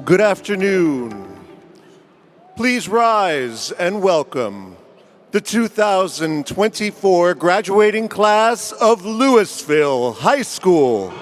Good afternoon. Please rise and welcome the 2024 graduating class of Lewisville High School.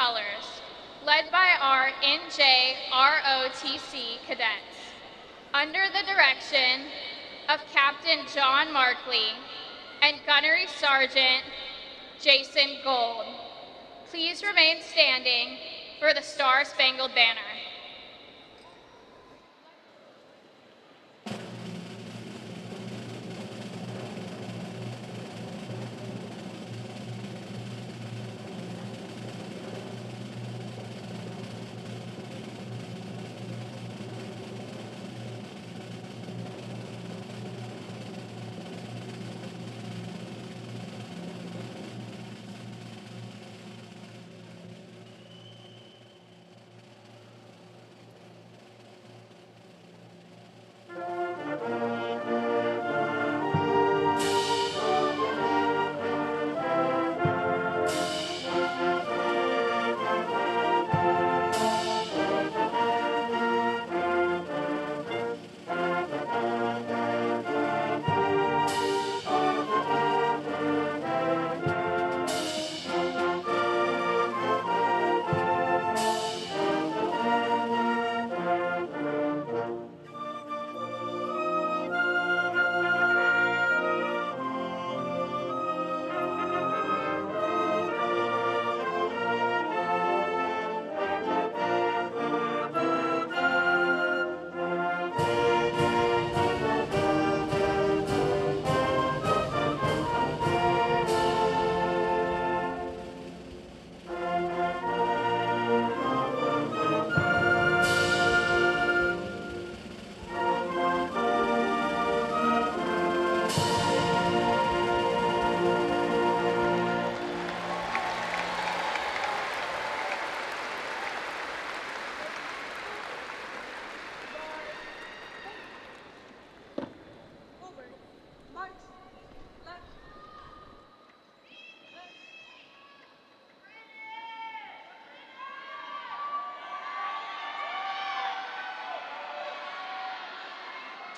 colors, led by our NJROTC cadets, under the direction of Captain John Markley and Gunnery Sergeant Jason Gold. Please remain standing for the Star-Spangled Banner.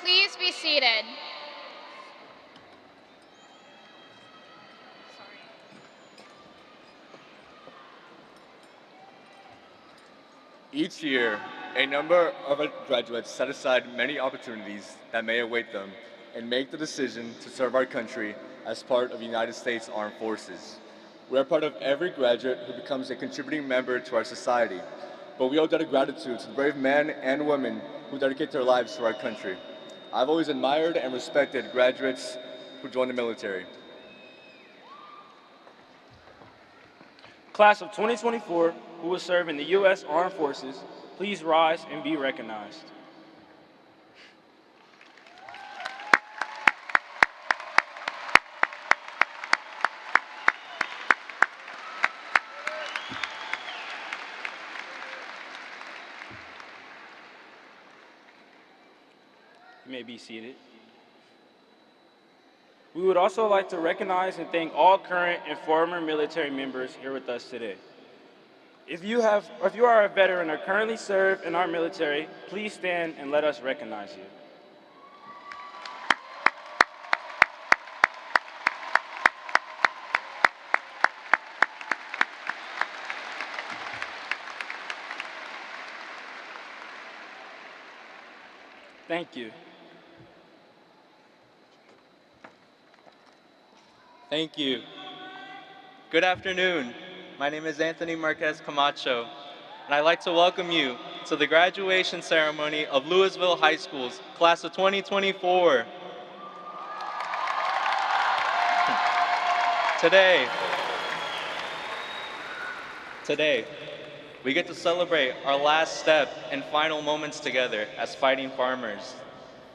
Please be seated. Each year, a number of our graduates set aside many opportunities that may await them and make the decision to serve our country as part of the United States Armed Forces. We are part of every graduate who becomes a contributing member to our society, but we owe a debt of gratitude to the brave men and women who dedicate their lives to our country. I've always admired and respected graduates who join the military. Class of 2024, who will serve in the U.S. Armed Forces, please rise and be recognized. You may be seated. We would also like to recognize and thank all current and former military members here with us today. If you are a veteran or currently serve in our military, please stand and let us recognize you. Thank you. Thank you. Good afternoon. My name is Anthony Marquez Camacho, and I'd like to welcome you to the graduation ceremony of Lewisville High School's class of 2024. Today, we get to celebrate our last step and final moments together as fighting farmers.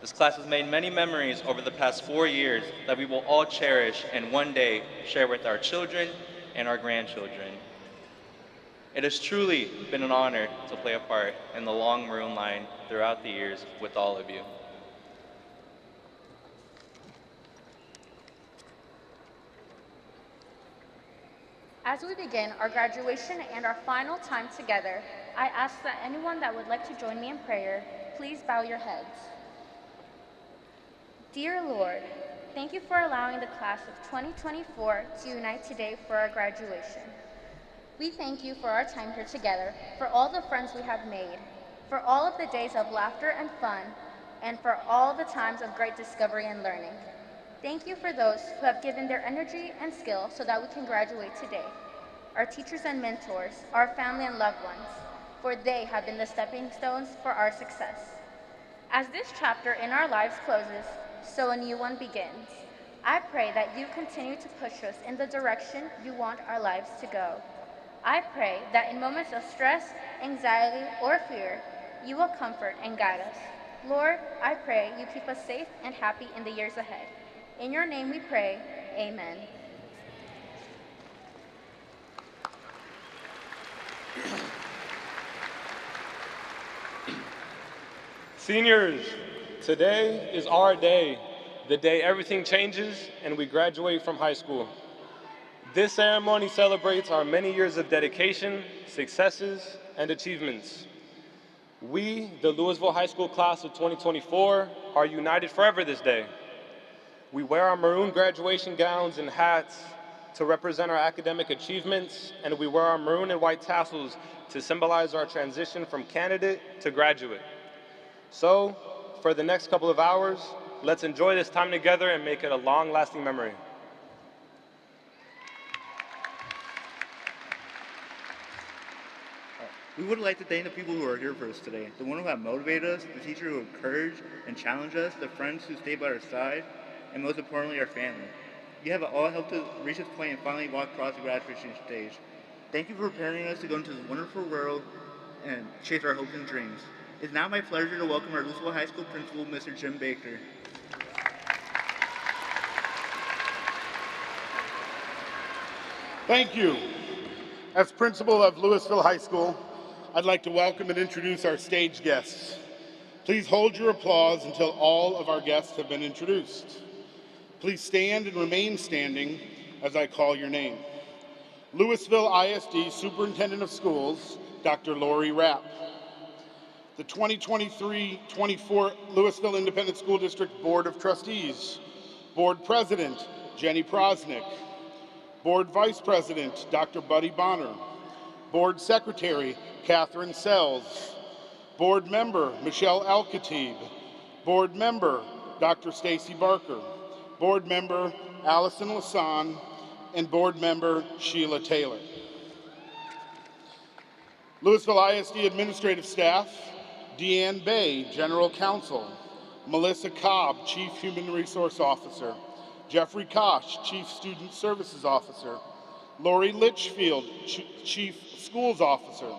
This class has made many memories over the past 4 years that we will all cherish and one day share with our children and our grandchildren. It has truly been an honor to play a part in the long maroon line throughout the years with all of you. As we begin our graduation and our final time together, I ask that anyone that would like to join me in prayer, please bow your heads. Dear Lord, thank you for allowing the class of 2024 to unite today for our graduation. We thank you for our time here together, for all the friends we have made, for all of the days of laughter and fun, and for all the times of great discovery and learning. Thank you for those who have given their energy and skill so that we can graduate today. Our teachers and mentors, our family and loved ones, for they have been the stepping stones for our success. As this chapter in our lives closes, so a new one begins. I pray that you continue to push us in the direction you want our lives to go. I pray that in moments of stress, anxiety, or fear, you will comfort and guide us. Lord, I pray you keep us safe and happy in the years ahead. In your name we pray, amen. Seniors, today is our day, the day everything changes and we graduate from high school. This ceremony celebrates our many years of dedication, successes, and achievements. We, the Lewisville High School class of 2024, are united forever this day. We wear our maroon graduation gowns and hats to represent our academic achievements, and we wear our maroon and white tassels to symbolize our transition from candidate to graduate. So, for the next couple of hours, let's enjoy this time together and make it a long-lasting memory. We would like to thank the people who are here for us today, the one who have motivated us, the teacher who encouraged and challenged us, the friends who stayed by our side, and most importantly, our family. You have all helped us reach this point and finally walk across the graduation stage. Thank you for preparing us to go into this wonderful world and chase our hopes and dreams. It's now my pleasure to welcome our Lewisville High School principal, Mr. Jim Baker. Thank you. As principal of Lewisville High School, I'd like to welcome and introduce our stage guests. Please hold your applause until all of our guests have been introduced. Please stand and remain standing as I call your name. Lewisville ISD Superintendent of Schools, Dr. Lori Rapp. The 2023-24 Lewisville Independent School District Board of Trustees, Board President, Jenny Prosnick. Board Vice President, Dr. Buddy Bonner. Board Secretary, Catherine Sells. Board Member, Michelle Al-Khatib. Board Member, Dr. Stacy Barker. Board Member, Allison Lassan. And Board Member, Sheila Taylor. Lewisville ISD Administrative Staff, Deanne Bay, General Counsel. Melissa Cobb, Chief Human Resource Officer. Jeffrey Kosh, Chief Student Services Officer. Lori Litchfield, Chief Schools Officer.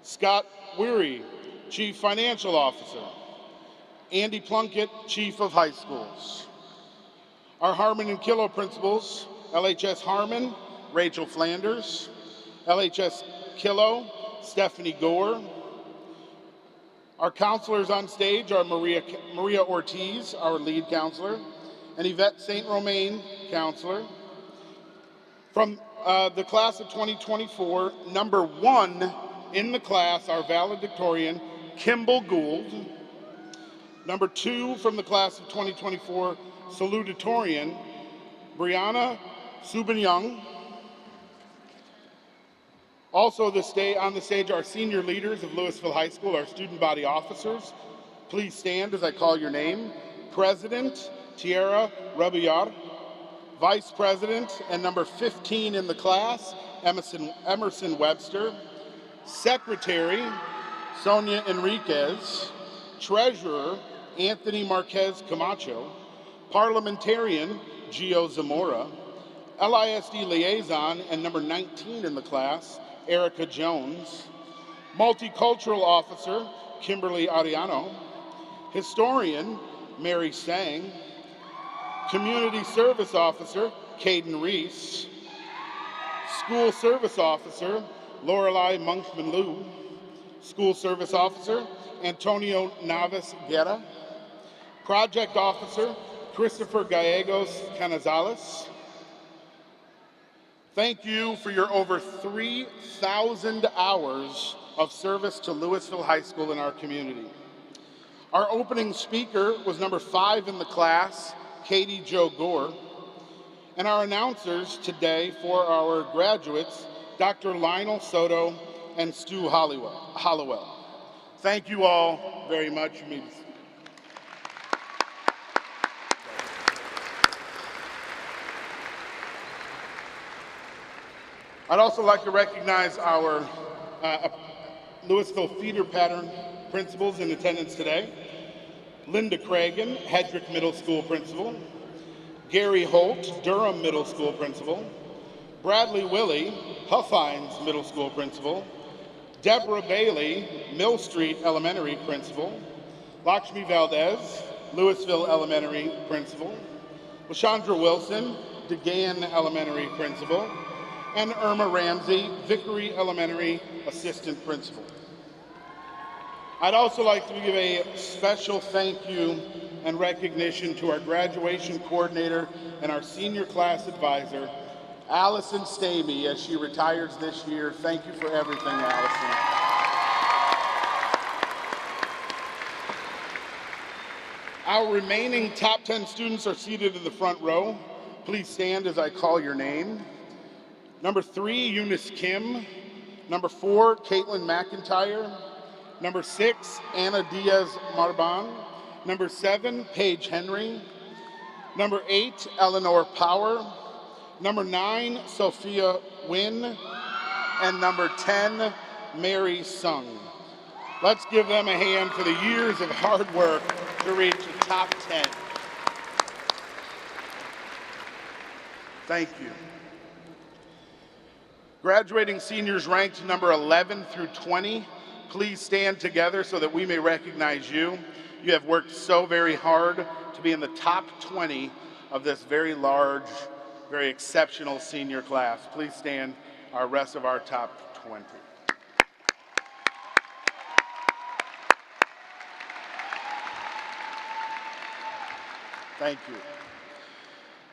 Scott Weary, Chief Financial Officer. Andy Plunkett, Chief of High Schools. Our Harmon and Kilo principals, LHS Harmon, Rachel Flanders. LHS Kilo, Stephanie Gore. Our counselors on stage are Maria Ortiz, our lead counselor, and Yvette St. Romain, counselor. From the class of 2024, number 1 in the class, our valedictorian, Kimball Gould. Number 2 from the class of 2024, salutatorian, Brianna Subin-Young. Also on the stage, our senior leaders of Lewisville High School, our student body officers. Please stand as I call your name. President, Tierra Robillard. Vice President and number 15 in the class, Emerson Webster. Secretary, Sonia Enriquez. Treasurer, Anthony Marquez Camacho. Parliamentarian, Gio Zamora. LISD Liaison and number 19 in the class, Erica Jones. Multicultural Officer, Kimberly Ariano. Historian, Mary Sang. Community Service Officer, Caden Reese. School Service Officer, Lorelei Monkman-Liu. School Service Officer, Antonio Navas Guerra. Project Officer, Christopher Gallegos Canizales. Thank you for your over 3,000 hours of service to Lewisville High School in our community. Our opening speaker was number 5 in the class, Katie Jo Gore. And our announcers today for our graduates Dr. Lionel Soto, and Stu Hollowell. Thank you all very much. You may be seated. I'd also like to recognize our Lewisville feeder pattern principals in attendance today. Linda Cragen, Hedrick Middle School Principal. Gary Holt, Durham Middle School Principal. Bradley Willie, Huffines Middle School Principal. Deborah Bailey, Mill Street Elementary Principal. Lakshmi Valdez, Lewisville Elementary Principal. LaShandra Wilson, DeGan Elementary Principal. And Irma Ramsey, Vickery Elementary Assistant Principal. I'd also like to give a special thank you and recognition to our graduation coordinator and our senior class advisor, Allison Stamey, as she retires this year. Thank you for everything, Allison. Our remaining top 10 students are seated in the front row. Please stand as I call your name. Number 3, Eunice Kim. Number 4, Caitlin McIntyre. Number 6, Anna Diaz Marban. Number 7, Paige Henry. Number 8, Eleanor Power. Number 9, Sophia Wynn. And number 10, Mary Sung. Let's give them a hand for the years of hard work to reach the top 10. Thank you. Graduating seniors ranked number 11 through 20, please stand together so that we may recognize you. You have worked so very hard to be in the top 20 of this very large, very exceptional senior class. Please stand, our rest of our top 20. Thank you.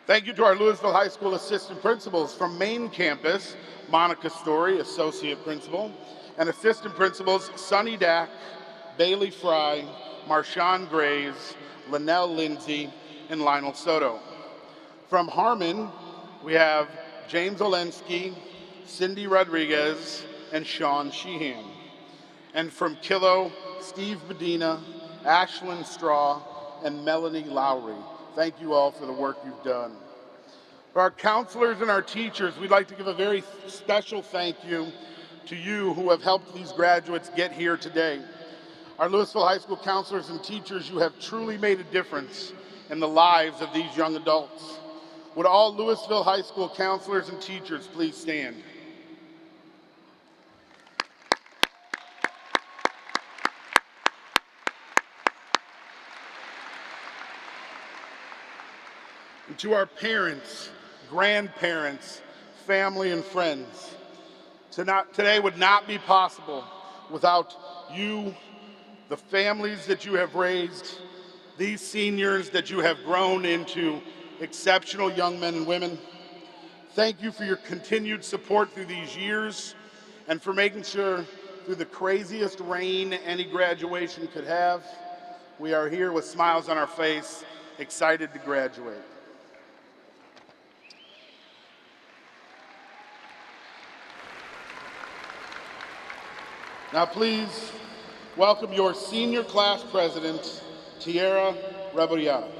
Thank you to our Lewisville High School assistant principals from main campus, Monica Story, associate principal, and assistant principals Sunny Dack, Bailey Fry, Marshawn Graves, Linnell Lindsay, and Lionel Soto. From Harmon, we have James Olensky, Cindy Rodriguez, and Sean Sheehan. And from Kilo, Steve Medina, Ashlyn Straw, and Melanie Lowry. Thank you all for the work you've done. For our counselors and our teachers, we'd like to give a very special thank you to you who have helped these graduates get here today. Our Lewisville High School counselors and teachers, you have truly made a difference in the lives of these young adults. Would all Lewisville High School counselors and teachers please stand? And to our parents, grandparents, family, and friends, today would not be possible without you, the families that you have raised, these seniors that you have grown into exceptional young men and women. Thank you for your continued support through these years and for making sure through the craziest rain any graduation could have, we are here with smiles on our face, excited to graduate. Now please welcome your senior class president, Tiara Reboriata.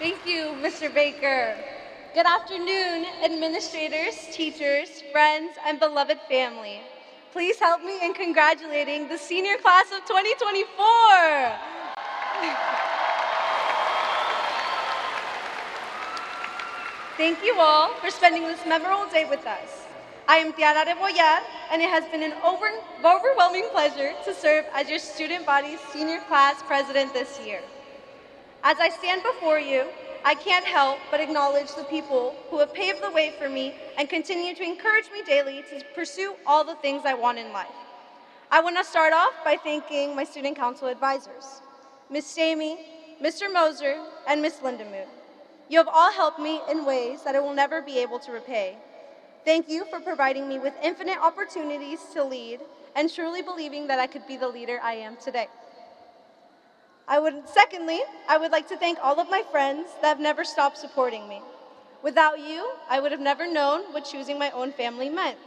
Thank you, Mr. Baker. Good afternoon, administrators, teachers, friends, and beloved family. Please help me in congratulating the senior class of 2024. Thank you all for spending this memorable day with us. I am Tiara Rebollar, and it has been an overwhelming pleasure to serve as your student body's senior class president this year. As I stand before you, I can't help but acknowledge the people who have paved the way for me and continue to encourage me daily to pursue all the things I want in life. I want to start off by thanking my student council advisors, Ms. Stamey, Mr. Moser, and Ms. Lindemood. You have all helped me in ways that I will never be able to repay. Thank you for providing me with infinite opportunities to lead and truly believing that I could be the leader I am today. Secondly, I would like to thank all of my friends that have never stopped supporting me. Without you, I would have never known what choosing my own family meant.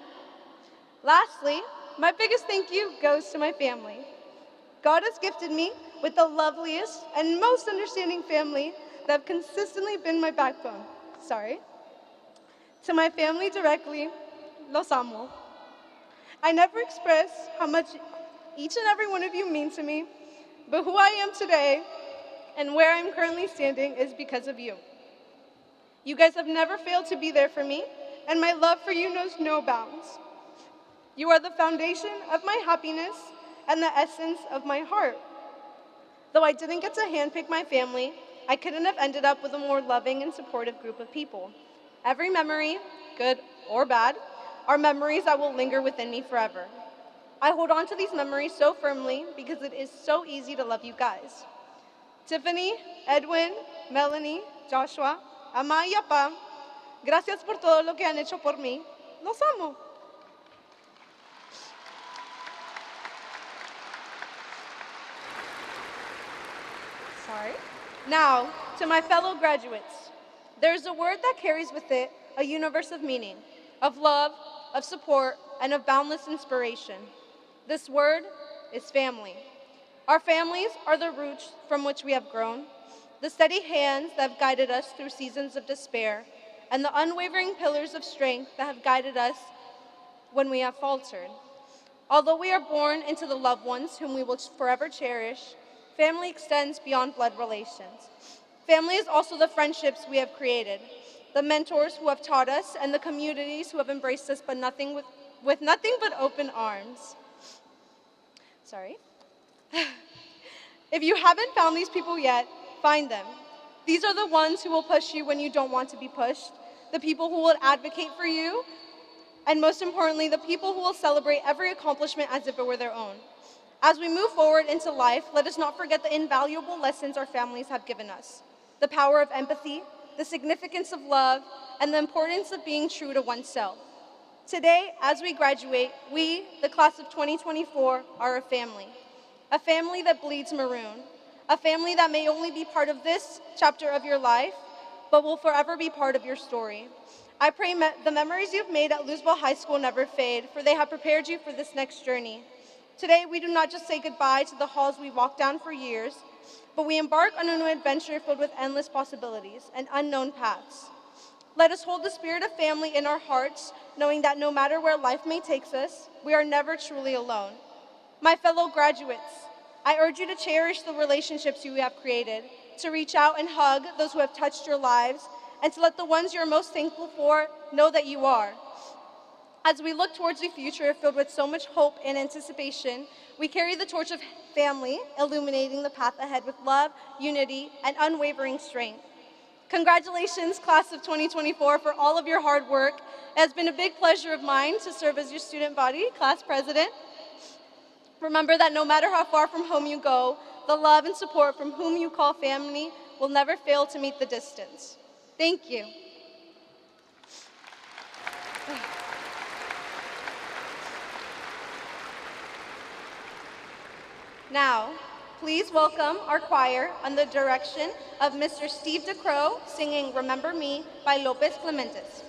Lastly, my biggest thank you goes to my family. God has gifted me with the loveliest and most understanding family that have consistently been my backbone. Sorry. To my family directly, los amo. I never express how much each and every one of you mean to me, but who I am today and where I'm currently standing is because of you. You guys have never failed to be there for me, and my love for you knows no bounds. You are the foundation of my happiness and the essence of my heart. Though I didn't get to handpick my family, I couldn't have ended up with a more loving and supportive group of people. Every memory, good or bad, are memories that will linger within me forever. I hold on to these memories so firmly because it is so easy to love you guys. Tiffany, Edwin, Melanie, Joshua, Ama y Apa, gracias por todo lo que han hecho por mí. Los amo. Sorry. Now, to my fellow graduates, there's a word that carries with it a universe of meaning, of love, of support, and of boundless inspiration. This word is family. Our families are the roots from which we have grown, the steady hands that have guided us through seasons of despair, and the unwavering pillars of strength that have guided us when we have faltered. Although we are born into the loved ones whom we will forever cherish, family extends beyond blood relations. Family is also the friendships we have created, the mentors who have taught us, and the communities who have embraced us with nothing but open arms. Sorry. If you haven't found these people yet, find them. These are the ones who will push you when you don't want to be pushed, the people who will advocate for you, and most importantly, the people who will celebrate every accomplishment as if it were their own. As we move forward into life, let us not forget the invaluable lessons our families have given us. The power of empathy, the significance of love, and the importance of being true to oneself. Today, as we graduate, we, the class of 2024, are a family that bleeds maroon, a family that may only be part of this chapter of your life, but will forever be part of your story. I pray the memories you've made at Lewisville High School never fade, for they have prepared you for this next journey. Today, we do not just say goodbye to the halls we walked down for years, but we embark on a new adventure filled with endless possibilities and unknown paths. Let us hold the spirit of family in our hearts, knowing that no matter where life may take us, we are never truly alone. My fellow graduates, I urge you to cherish the relationships you have created, to reach out and hug those who have touched your lives, and to let the ones you're most thankful for know that you are. As we look towards the future filled with so much hope and anticipation, we carry the torch of family, illuminating the path ahead with love, unity, and unwavering strength. Congratulations, class of 2024, for all of your hard work. It has been a big pleasure of mine to serve as your student body class president. Remember that no matter how far from home you go, the love and support from whom you call family will never fail to meet the distance. Thank you. Now, please welcome our choir under the direction of Mr. Steve DeCrow singing Remember Me by Lopez Clementes.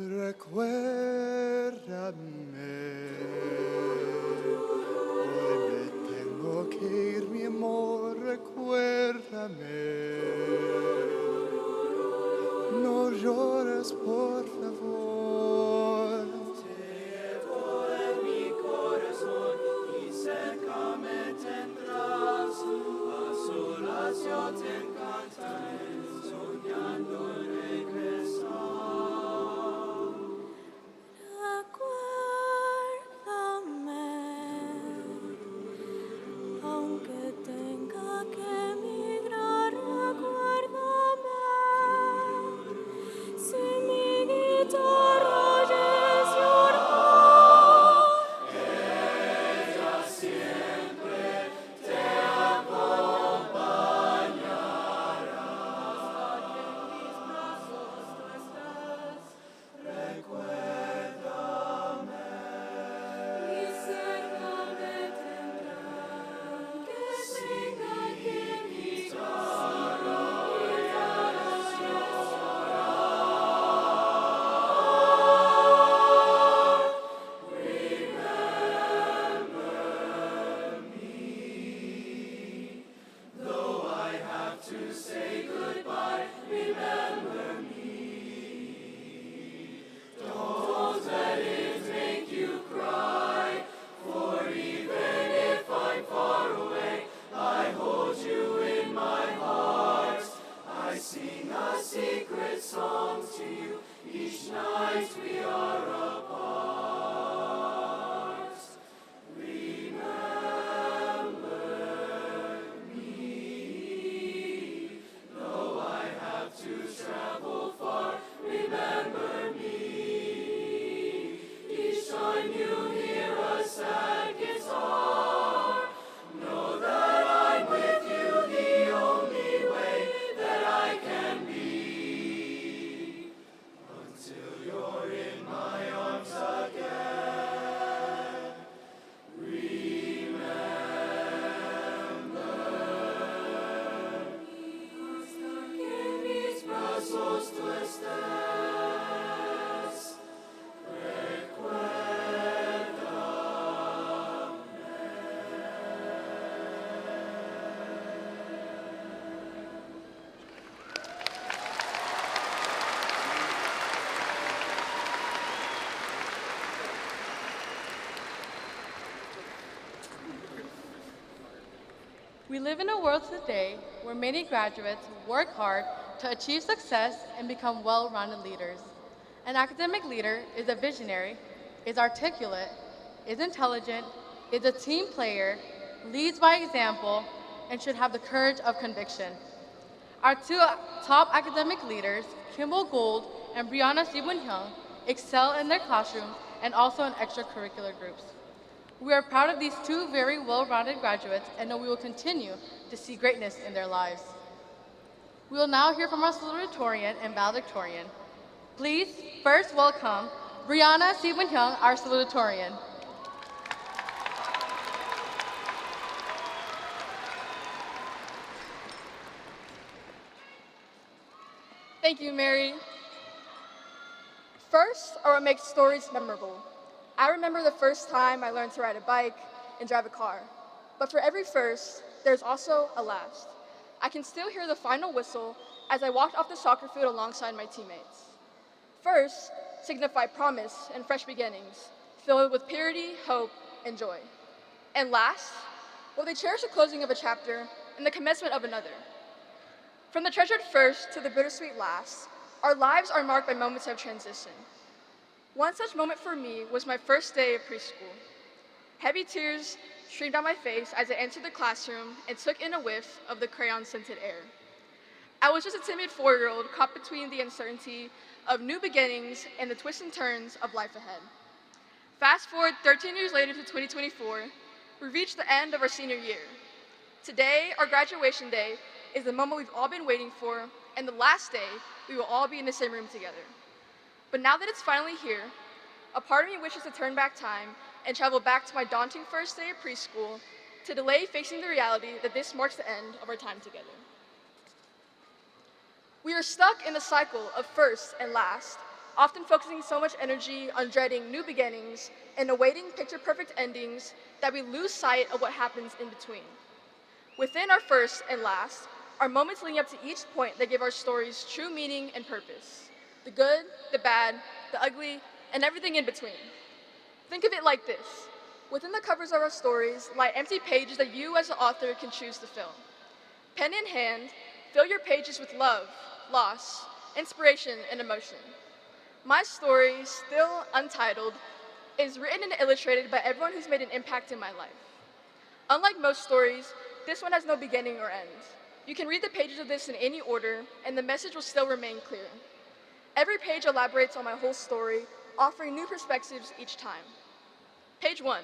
Recuérdame, hoy me tengo que ir, mi amor, recuérdame. No llores, por favor. Te llevo en mi corazón y cerca me tendrás. A solas yo te encantaré, soñando en regresar. Aunque tenga que emigrar, recuérdame. Si mi guitarra oyes llorar, ella sí We live in a world today where many graduates work hard to achieve success and become well-rounded leaders. An academic leader is a visionary, is articulate, is intelligent, is a team player, leads by example, and should have the courage of conviction. Our two top academic leaders, Kimball Gould and Brianna Sibun-Hyung, excel in their classrooms and also in extracurricular groups. We are proud of these two very well-rounded graduates and know we will continue to see greatness in their lives. We will now hear from our salutatorian and valedictorian. Please first welcome Brianna Sibun-Hyung, our salutatorian. Thank you, Mary. First are what makes stories memorable. I remember the first time I learned to ride a bike and drive a car. But for every first, there's also a last. I can still hear the final whistle as I walked off the soccer field alongside my teammates. First signify promise and fresh beginnings, filled with purity, hope, and joy. And last, well, they cherish the closing of a chapter and the commencement of another. From the treasured first to the bittersweet last, our lives are marked by moments of transition. One such moment for me was my first day of preschool. Heavy tears streamed down my face as I entered the classroom and took in a whiff of the crayon-scented air. I was just a timid 4-year-old caught between the uncertainty of new beginnings and the twists and turns of life ahead. Fast forward 13 years later to 2024, we reached the end of our senior year. Today, our graduation day, is the moment we've all been waiting for, and the last day we will all be in the same room together. But now that it's finally here, a part of me wishes to turn back time and travel back to my daunting first day of preschool to delay facing the reality that this marks the end of our time together. We are stuck in the cycle of first and last, often focusing so much energy on dreading new beginnings and awaiting picture-perfect endings that we lose sight of what happens in between. Within our first and last are moments leading up to each point that give our stories true meaning and purpose. The good, the bad, the ugly, and everything in between. Think of it like this. Within the covers of our stories lie empty pages that you as the author can choose to fill. Pen in hand, fill your pages with love, loss, inspiration, and emotion. My story, still untitled, is written and illustrated by everyone who's made an impact in my life. Unlike most stories, this one has no beginning or end. You can read the pages of this in any order, and the message will still remain clear. Every page elaborates on my whole story, offering new perspectives each time. Page 1.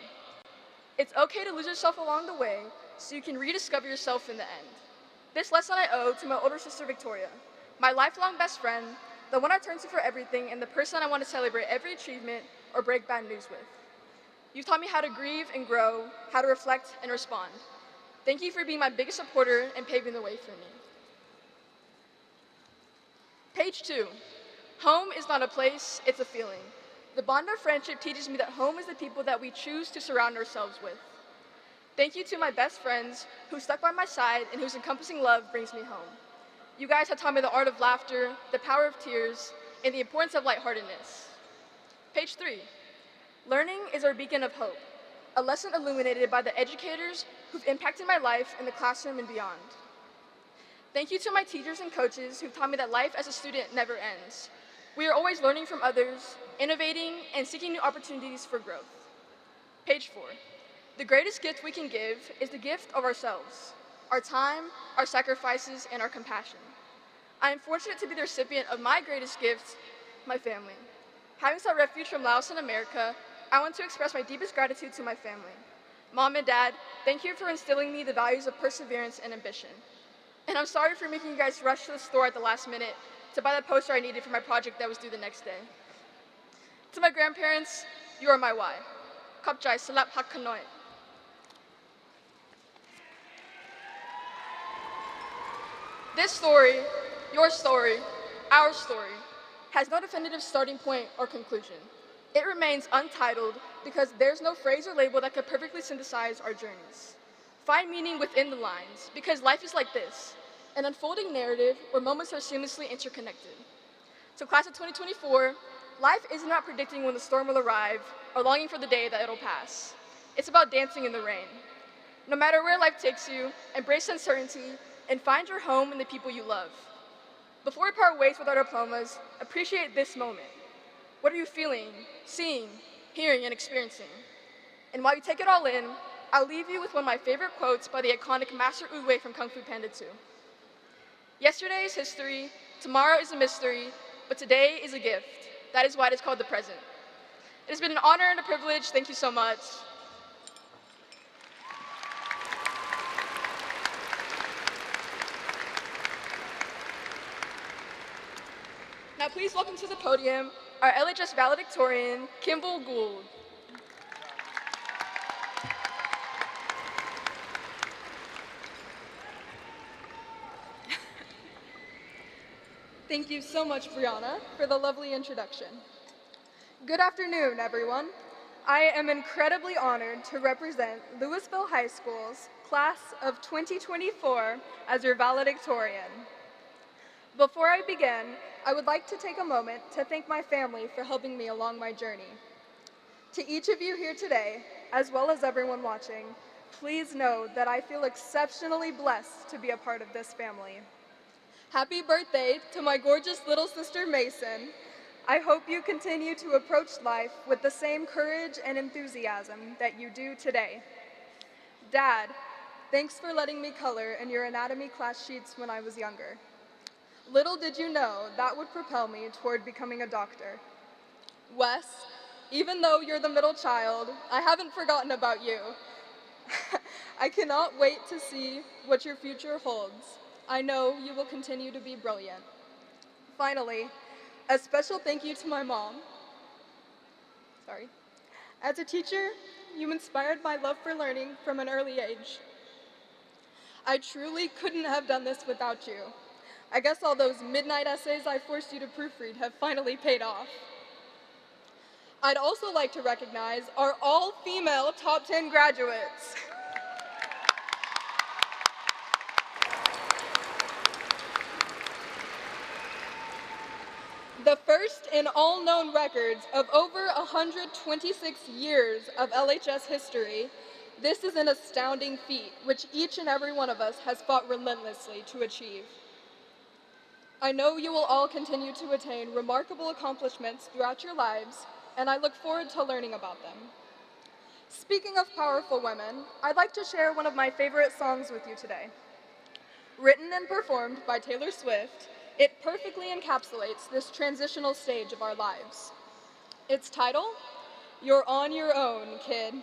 It's okay to lose yourself along the way, so you can rediscover yourself in the end. This lesson I owe to my older sister Victoria, my lifelong best friend, the one I turn to for everything, and the person I want to celebrate every achievement or break bad news with. You've taught me how to grieve and grow, how to reflect and respond. Thank you for being my biggest supporter and paving the way for me. Page 2. Home is not a place, it's a feeling. The bond of friendship teaches me that home is the people that we choose to surround ourselves with. Thank you to my best friends who stuck by my side and whose encompassing love brings me home. You guys have taught me the art of laughter, the power of tears, and the importance of lightheartedness. Page 3. Learning is our beacon of hope, a lesson illuminated by the educators who've impacted my life in the classroom and beyond. Thank you to my teachers and coaches who've taught me that life as a student never ends. We are always learning from others, innovating, and seeking new opportunities for growth. Page 4. The greatest gift we can give is the gift of ourselves, our time, our sacrifices, and our compassion. I am fortunate to be the recipient of my greatest gift, my family. Having sought refuge from Laos and America, I want to express my deepest gratitude to my family. Mom and Dad, thank you for instilling me the values of perseverance and ambition. And I'm sorry for making you guys rush to the store at the last minute to buy the poster I needed for my project that was due the next day. To my grandparents, you are my why. Kapjai salap hak kanoy. This story, your story, our story, has no definitive starting point or conclusion. It remains untitled because there's no phrase or label that could perfectly synthesize our journeys. Find meaning within the lines, because life is like this, an unfolding narrative where moments are seamlessly interconnected. So class of 2024, life isn't about predicting when the storm will arrive or longing for the day that it'll pass. It's about dancing in the rain. No matter where life takes you, embrace uncertainty and find your home in the people you love. Before we part ways with our diplomas, appreciate this moment. What are you feeling, seeing, hearing, and experiencing? And while you take it all in, I'll leave you with one of my favorite quotes by the iconic Master Uwe from Kung Fu Panda 2. Yesterday is history, tomorrow is a mystery, but today is a gift. That is why it is called the present. It has been an honor and a privilege. Thank you so much. Now please welcome to the podium our LHS valedictorian, Kimball Gould. Thank you so much, Brianna, for the lovely introduction. Good afternoon, everyone. I am incredibly honored to represent Lewisville High School's class of 2024 as your valedictorian. Before I begin, I would like to take a moment to thank my family for helping me along my journey. To each of you here today, as well as everyone watching, please know that I feel exceptionally blessed to be a part of this family. Happy birthday to my gorgeous little sister, Mason. I hope you continue to approach life with the same courage and enthusiasm that you do today. Dad, thanks for letting me color in your anatomy class sheets when I was younger. Little did you know that would propel me toward becoming a doctor. Wes, even though you're the middle child, I haven't forgotten about you. I cannot wait to see what your future holds. I know you will continue to be brilliant. Finally, a special thank you to my mom. As a teacher, you inspired my love for learning from an early age. I truly couldn't have done this without you. I guess all those midnight essays I forced you to proofread have finally paid off. I'd also like to recognize our all-female top 10 graduates. The first in all known records of over 126 years of LHS history, this is an astounding feat which each and every one of us has fought relentlessly to achieve. I know you will all continue to attain remarkable accomplishments throughout your lives, and I look forward to learning about them. Speaking of powerful women, I'd like to share one of my favorite songs with you today. Written and performed by Taylor Swift, it perfectly encapsulates this transitional stage of our lives. Its title, You're On Your Own, Kid.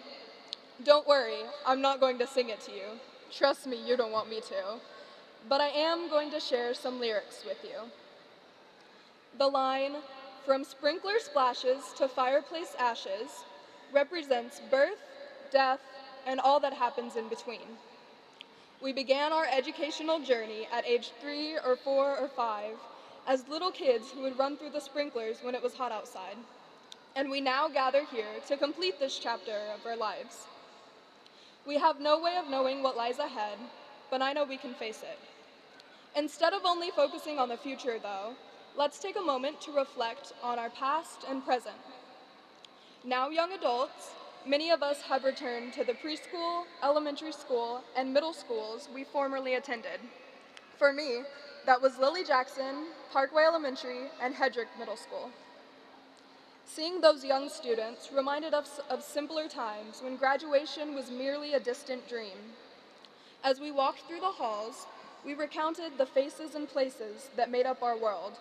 Don't worry, I'm not going to sing it to you. Trust me, you don't want me to. But I am going to share some lyrics with you. The line, "From sprinkler splashes to fireplace ashes," represents birth, death, and all that happens in between. We began our educational journey at age 3 or 4 or 5 as little kids who would run through the sprinklers when it was hot outside. And we now gather here to complete this chapter of our lives. We have no way of knowing what lies ahead, but I know we can face it. Instead of only focusing on the future, though, let's take a moment to reflect on our past and present. Now young adults, many of us have returned to the preschool, elementary school, and middle schools we formerly attended. For me, that was Lily Jackson, Parkway Elementary, and Hedrick Middle School. Seeing those young students reminded us of simpler times when graduation was merely a distant dream. As we walked through the halls, we recounted the faces and places that made up our world.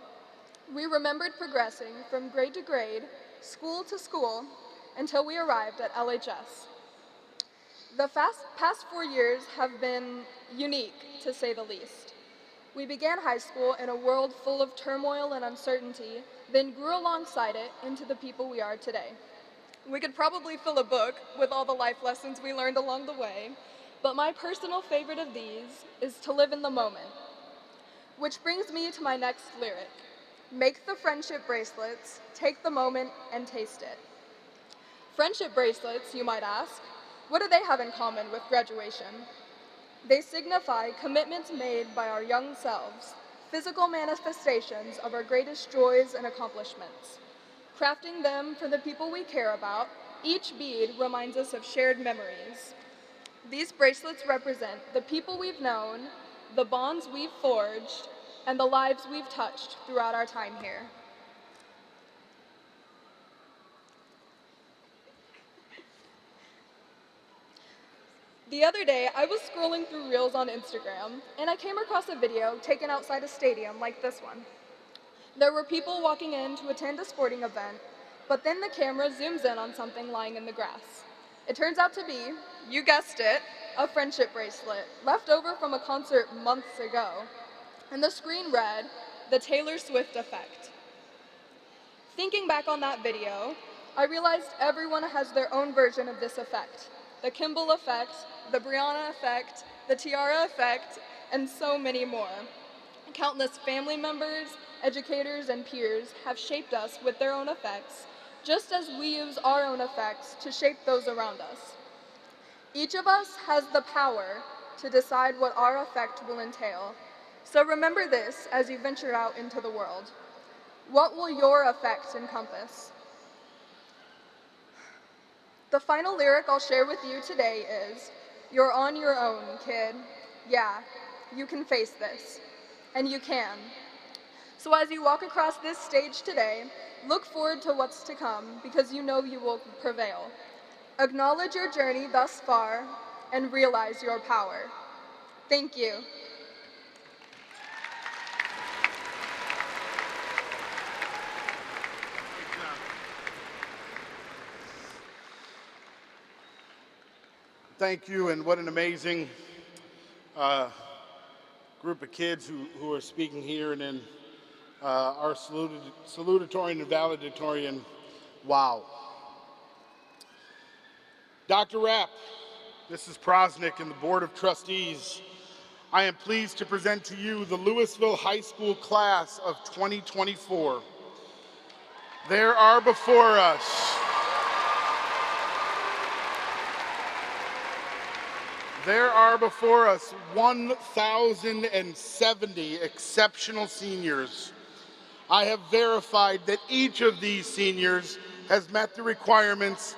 We remembered progressing from grade to grade, school to school, until we arrived at LHS. The past 4 years have been unique, to say the least. We began high school in a world full of turmoil and uncertainty, then grew alongside it into the people we are today. We could probably fill a book with all the life lessons we learned along the way, but my personal favorite of these is to live in the moment. Which brings me to my next lyric. Make the friendship bracelets, take the moment, and taste it. Friendship bracelets, you might ask, what do they have in common with graduation? They signify commitments made by our young selves, physical manifestations of our greatest joys and accomplishments. Crafting them for the people we care about, each bead reminds us of shared memories. These bracelets represent the people we've known, the bonds we've forged, and the lives we've touched throughout our time here. The other day, I was scrolling through Reels on Instagram, and I came across a video taken outside a stadium like this one. There were people walking in to attend a sporting event, but then the camera zooms in on something lying in the grass. It turns out to be, you guessed it, a friendship bracelet left over from a concert months ago. And the screen read, "The Taylor Swift Effect." Thinking back on that video, I realized everyone has their own version of this effect. The Kimball effect, the Brianna effect, the Tiara effect, and so many more. Countless family members, educators, and peers have shaped us with their own effects, just as we use our own effects to shape those around us. Each of us has the power to decide what our effect will entail. So remember this as you venture out into the world. What will your effect encompass? The final lyric I'll share with you today is, "You're on your own, kid. Yeah, you can face this. And you can." So as you walk across this stage today, look forward to what's to come because you know you will prevail. Acknowledge your journey thus far and realize your power. Thank you. Thank you, and what an amazing group of kids who are speaking here and in our salutatorian and valedictorian. Wow. Dr. Rapp, Mrs. Prosnick, and the Board of Trustees, I am pleased to present to you the Lewisville High School class of 2024. There are before us There are before us 1,070 exceptional seniors. I have verified that each of these seniors has met the requirements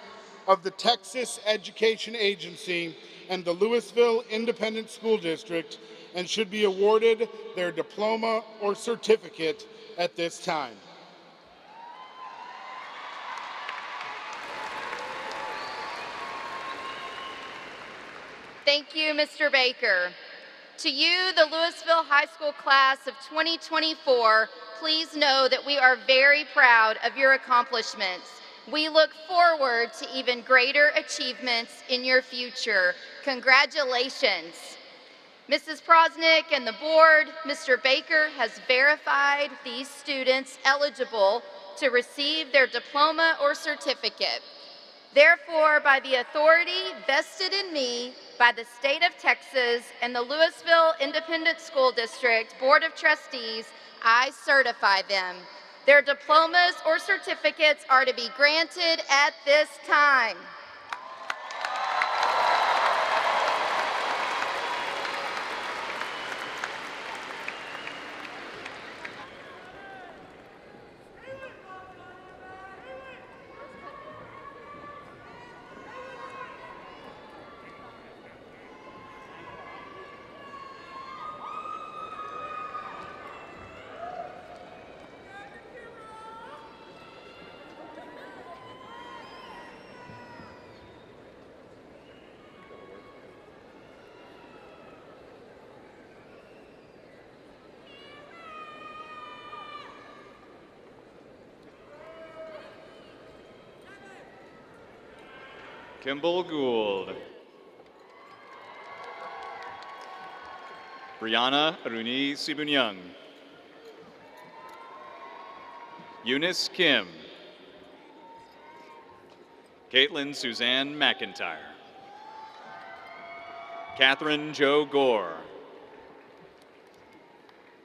of the Texas Education Agency and the Lewisville Independent School District and should be awarded their diploma or certificate at this time. Thank you, Mr. Baker. To you, the Lewisville High School class of 2024, please know that we are very proud of your accomplishments. We look forward to even greater achievements in your future. Congratulations. Mrs. Prosnick and the board, Mr. Baker has verified these students eligible to receive their diploma or certificate. Therefore, by the authority vested in me by the state of Texas and the Lewisville Independent School District Board of Trustees, I certify them. Their diplomas or certificates are to be granted at this time. Kimball Gould. Brianna Aruni Sibunyang. Eunice Kim. Caitlin Suzanne McIntyre. Catherine Jo Gore.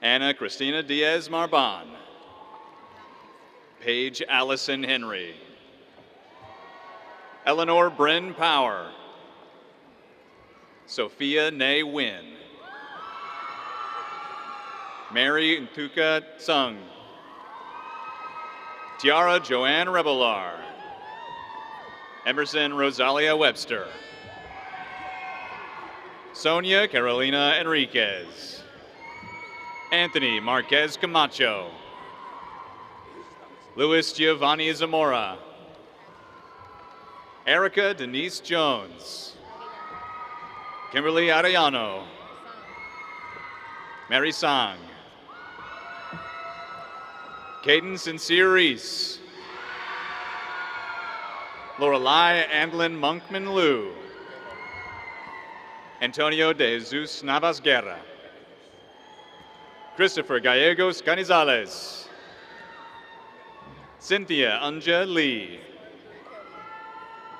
Anna Christina Diaz Marban. Paige Allison Henry. Eleanor Bryn Power. Sophia Nay Wynn. Mary Ntuka Tsung. Tiara Joanne Rebelar. Emerson Rosalia Webster. Sonia Carolina Enriquez. Anthony Marquez Camacho. Luis Giovanni Zamora. Erica Denise Jones. Kimberly Arellano. Mary Sang. Caden Sincere Reese. Lorelei Andlin Monkman Liu. Antonio de Jesus Navas Guerra. Christopher Gallegos Canizales. Cynthia Anja Lee.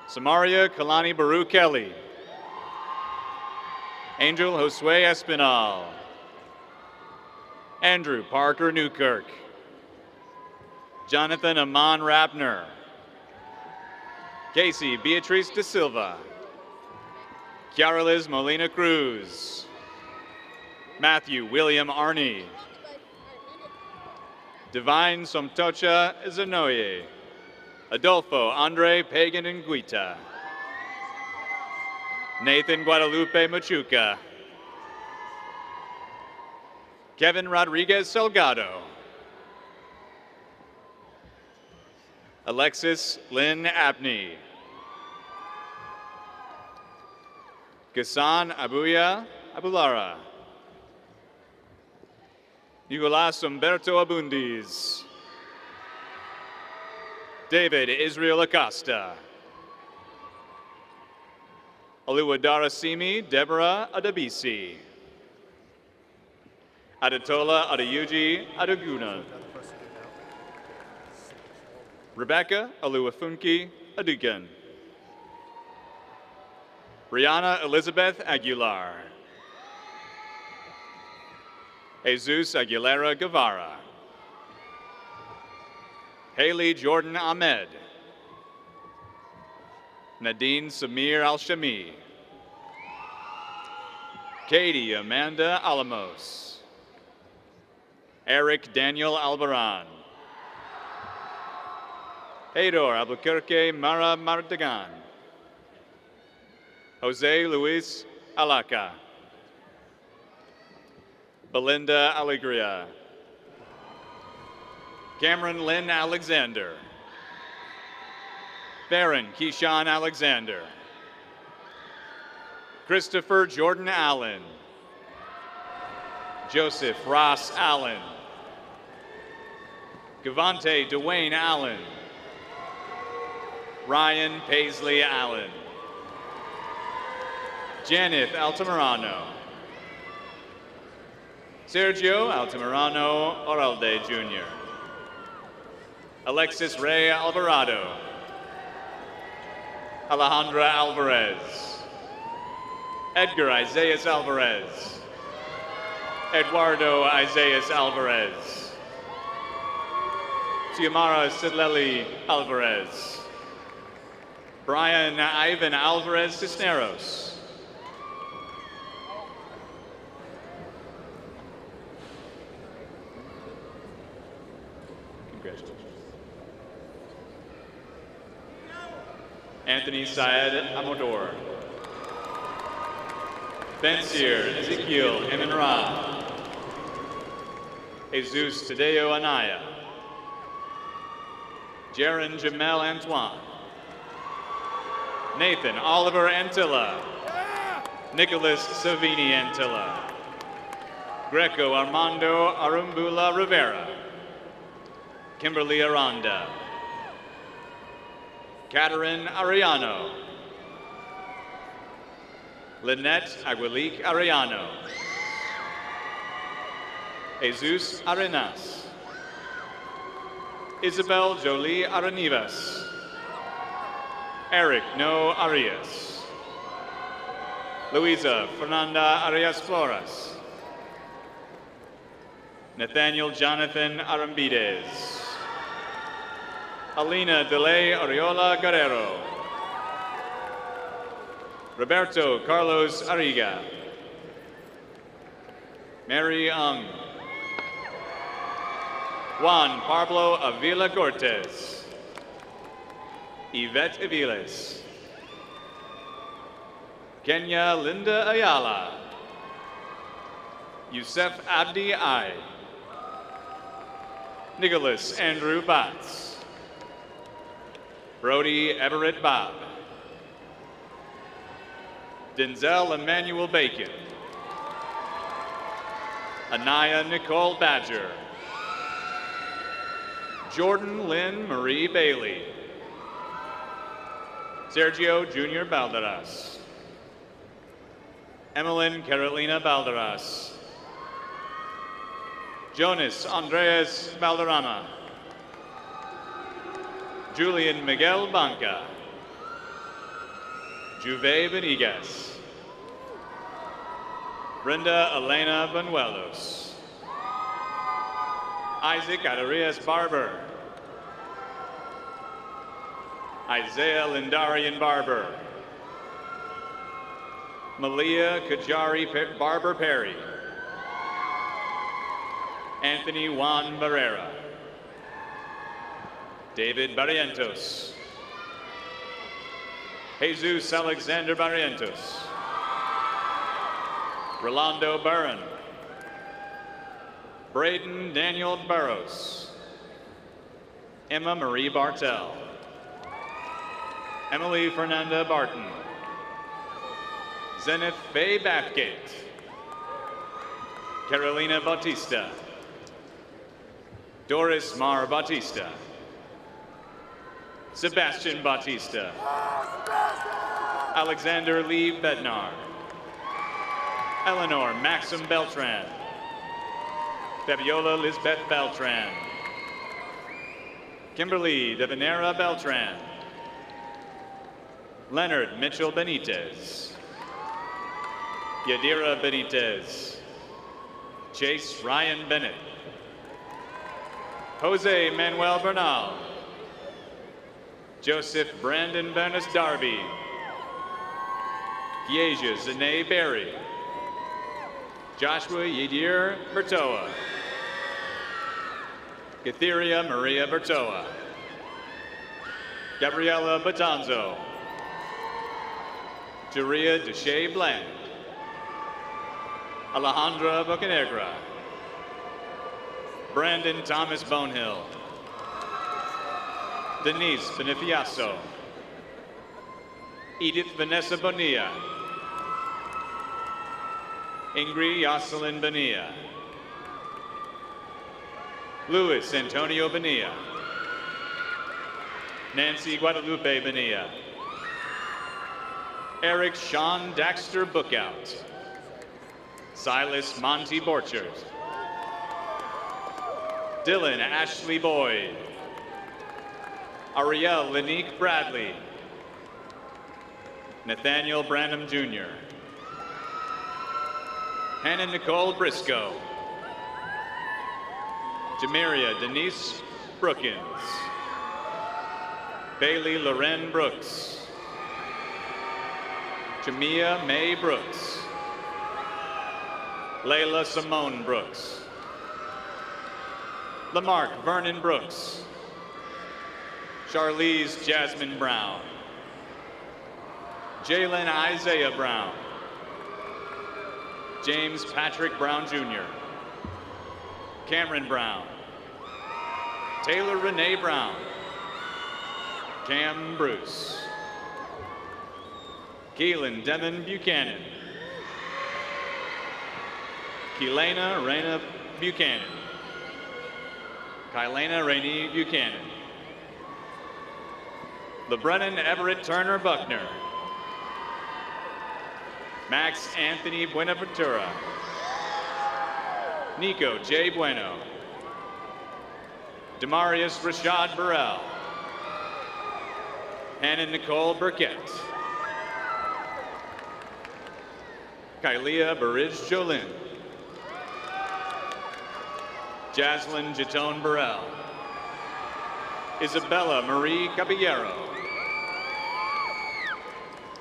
Samaria Kalani Baru Kelly. Angel Josue Espinal. Andrew Parker Newkirk. Jonathan Amon Rapner. Casey Beatrice De Silva. Kiara Liz Molina Cruz. Matthew William Arney. Divine Somtocha Zanoye. Adolfo Andre Pagan Nguita. Nathan Guadalupe Machuca. Kevin Rodriguez Salgado. Alexis Lynn Abney. Gassan Abuya Abulara. Nicolas Umberto Abundis. David Israel Acosta. Oluwadara Simi Deborah Adabisi. Adatola Adayuji Adaguna. Rebecca Aluafunki Adugan. Brianna Elizabeth Aguilar. Jesus Aguilera Guevara. Haley Jordan Ahmed. Nadine Samir Al-Shami. Katie Amanda Alamos. Eric Daniel Albaran. Hedor Albuquerque Mara Mardagan. Jose Luis Alaca. Belinda Alegria. Cameron Lynn Alexander. Baron Keyshawn Alexander. Christopher Jordan Allen. Joseph Ross Allen. Gavante Dwayne Allen. Ryan Paisley Allen. Janeth Altamirano. Sergio Altamirano Oralde Jr. Alexis Ray Alvarado. Alejandra Alvarez. Edgar Isaias Alvarez. Eduardo Isaias Alvarez. Xiomara Sidleli Alvarez. Brian Ivan Alvarez Cisneros. Congratulations. Anthony Syed Amador. Bensier Ezekiel Eminra. Jesus Tadeo Anaya. Jaron Jamel Antoine. Nathan Oliver Antilla. Nicholas Savini Antilla. Greco Armando Arumbula Rivera. Kimberly Aranda. Katerin Ariano. Lynette Aguilique Arellano. Jesus Arenas. Isabel Jolie Aranivas. Eric No Arias. Luisa Fernanda Arias Flores. Nathaniel Jonathan Arambides. Alina Delay Ariola Guerrero. Roberto Carlos Arriga. Mary Ung. Juan Pablo Avila Cortez. Yvette Aviles. Kenya Linda Ayala. Youssef Abdi Ai. Nicholas Andrew Batts. Brody Everett Bob. Denzel Emmanuel Bacon. Anaya Nicole Badger. Jordan Lynn Marie Bailey. Sergio Junior Balderas. Emmeline Carolina Balderas. Jonas Andreas Valderrama. Julian Miguel Banca. Juve Beniguez. Brenda Elena Banuelos. Isaac Adarias Barber. Isaiah Lindarian Barber. Malia Kajari Barber Perry. Anthony Juan Barrera. David Barrientos. Jesus Alexander Barrientos. Rolando Barron. Braden Daniel Barros. Emma Marie Bartel. Emily Fernanda Barton. Zenith Faye Bathgate. Carolina Bautista. Doris Mar Bautista. Sebastian Bautista. Alexander Lee Bednar. Eleanor Maxim Beltran. Fabiola Lisbeth Beltran. Kimberly Devanera Beltran. Leonard Mitchell Benitez. Yadira Benitez. Chase Ryan Bennett. Jose Manuel Bernal. Joseph Brandon Bernis Darby. Yeja Zane Berry. Joshua Yedir Bertoa. Gatheria Maria Bertoa. Gabriela Batanzo. Juria Deshay Bland. Alejandra Bocanegra. Brandon Thomas Bonehill. Denise Benefiaso. Edith Vanessa Bonilla. Ingrid Jocelyn Bonilla. Luis Antonio Bonilla. Nancy Guadalupe Bonilla. Eric Sean Daxter Bookout. Silas Monty Borchert. Dylan Ashley Boyd. Ariel Lanique Bradley. Nathaniel Branham Jr. Hannah Nicole Briscoe. Jamiria Denise Brookins. Bailey Loren Brooks. Jamia Mae Brooks. Layla Simone Brooks. Lamarck Vernon Brooks. Charlize Jasmine Brown. Jalen Isaiah Brown. James Patrick Brown Jr. Cameron Brown. Taylor Renee Brown. Cam Bruce. Keelan Devin Buchanan. Keelana Raina Buchanan. Kylana Rainey Buchanan. LeBrennan Everett Turner Buckner. Max Anthony Buenaventura. Nico J. Bueno. Demarius Rashad Burrell. Hannah Nicole Burkett. Kylea Burridge Jolin. Jaslyn Jatone Burrell. Isabella Marie Caballero.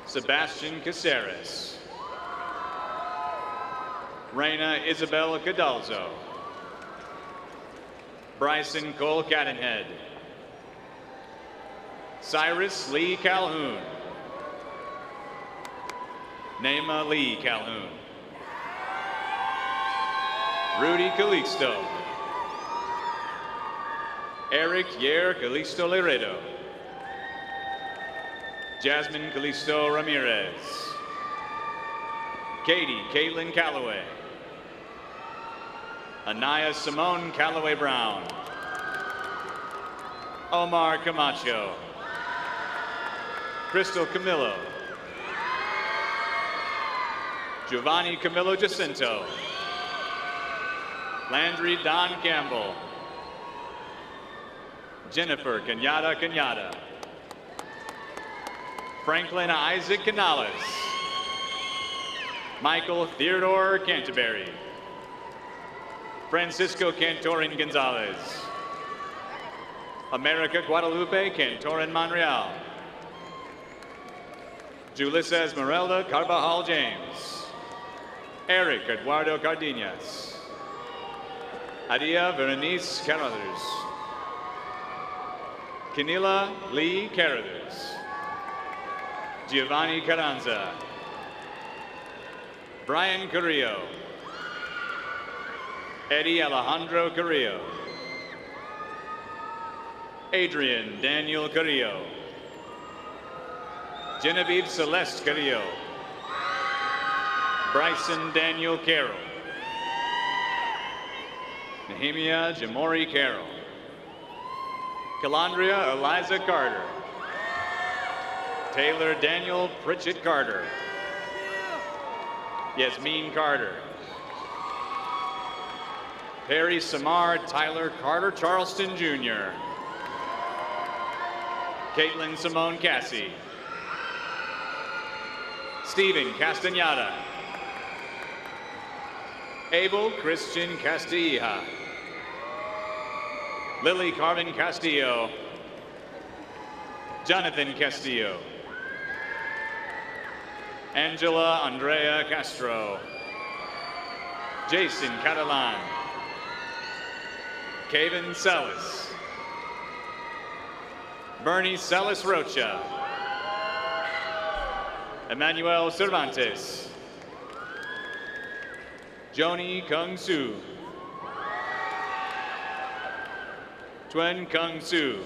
Sebastian Caceres. Reina Isabel Cadalzo. Bryson Cole Cadenhead. Cyrus Lee Calhoun. Naima Lee Calhoun. Rudy Calixto. Eric Yer Calixto Laredo. Jasmine Calixto Ramirez. Katie Caitlin Calloway. Anaya Simone Calloway Brown. Omar Camacho. Crystal Camillo. Giovanni Camillo Jacinto. Landry Don Campbell. Jennifer Cañada Cañada. Franklin Isaac Canales. Michael Theodore Canterbury. Francisco Cantorin Gonzalez. America Guadalupe Cantorin Monreal. Julissa Esmeralda Carvajal James. Eric Eduardo Cardenas. Adia Berenice Carruthers. Kenila Lee Carruthers. Giovanni Carranza. Brian Carrillo. Eddie Alejandro Carrillo. Adrian Daniel Carrillo. Genevieve Celeste Carrillo. Bryson Daniel Carroll. Nehemia Jamori Carroll. Calandria Eliza Carter. Taylor Daniel Pritchett Carter. Yasmin Carter. Perry Samar Tyler Carter Charleston Jr. Caitlin Simone Cassie. Stephen Castañeda. Abel Christian Castilla. Lily Carmen Castillo. Jonathan Castillo. Angela Andrea Castro. Jason Catalan. Kevin Sellis. Bernie Sellis Rocha. Emmanuel Cervantes. Joni Kung Su. Twen Kung Su.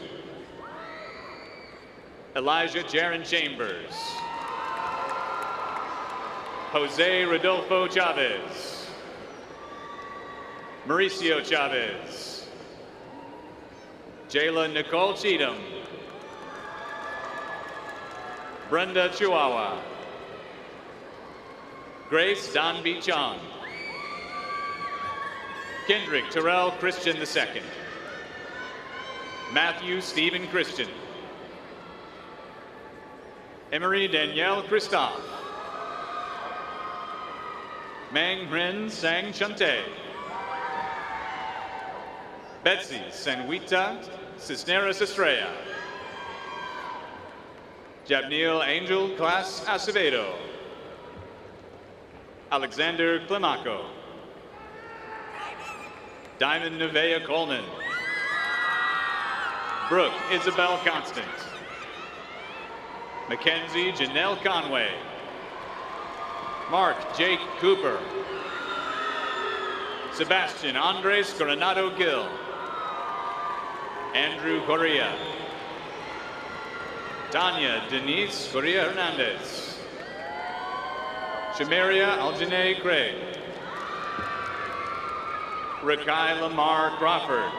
Elijah Jaron Chambers. Jose Rodolfo Chavez. Mauricio Chavez. Jayla Nicole Cheatham. Brenda Chihuahua. Grace Donby Chong. Kendrick Terrell Christian II. Matthew Stephen Christian. Emery Danielle Christophe. Mang Rin Sang Chante. Betsy Sanwita Cisneros Estrella. Jabneel Angel Class Acevedo. Alexander Climaco. Diamond Nevea Coleman. Brooke Isabel Constant. Mackenzie Janelle Conway. Mark Jake Cooper. Sebastian Andres Coronado Gill. Andrew Correa. Tanya Denise Correa Hernandez. Shamaria Aljanae Craig. Rakai Lamar Crawford.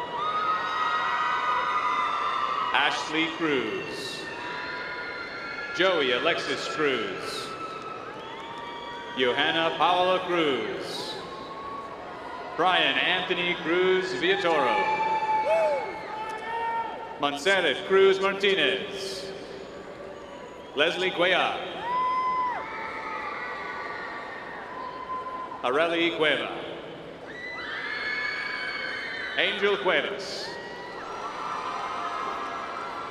Ashley Cruz. Joey Alexis Cruz. Johanna Paula Cruz. Brian Anthony Cruz Villatoro. Montserrat Cruz Martinez. Leslie Cuellar. Areli Cueva. Angel Cuevas.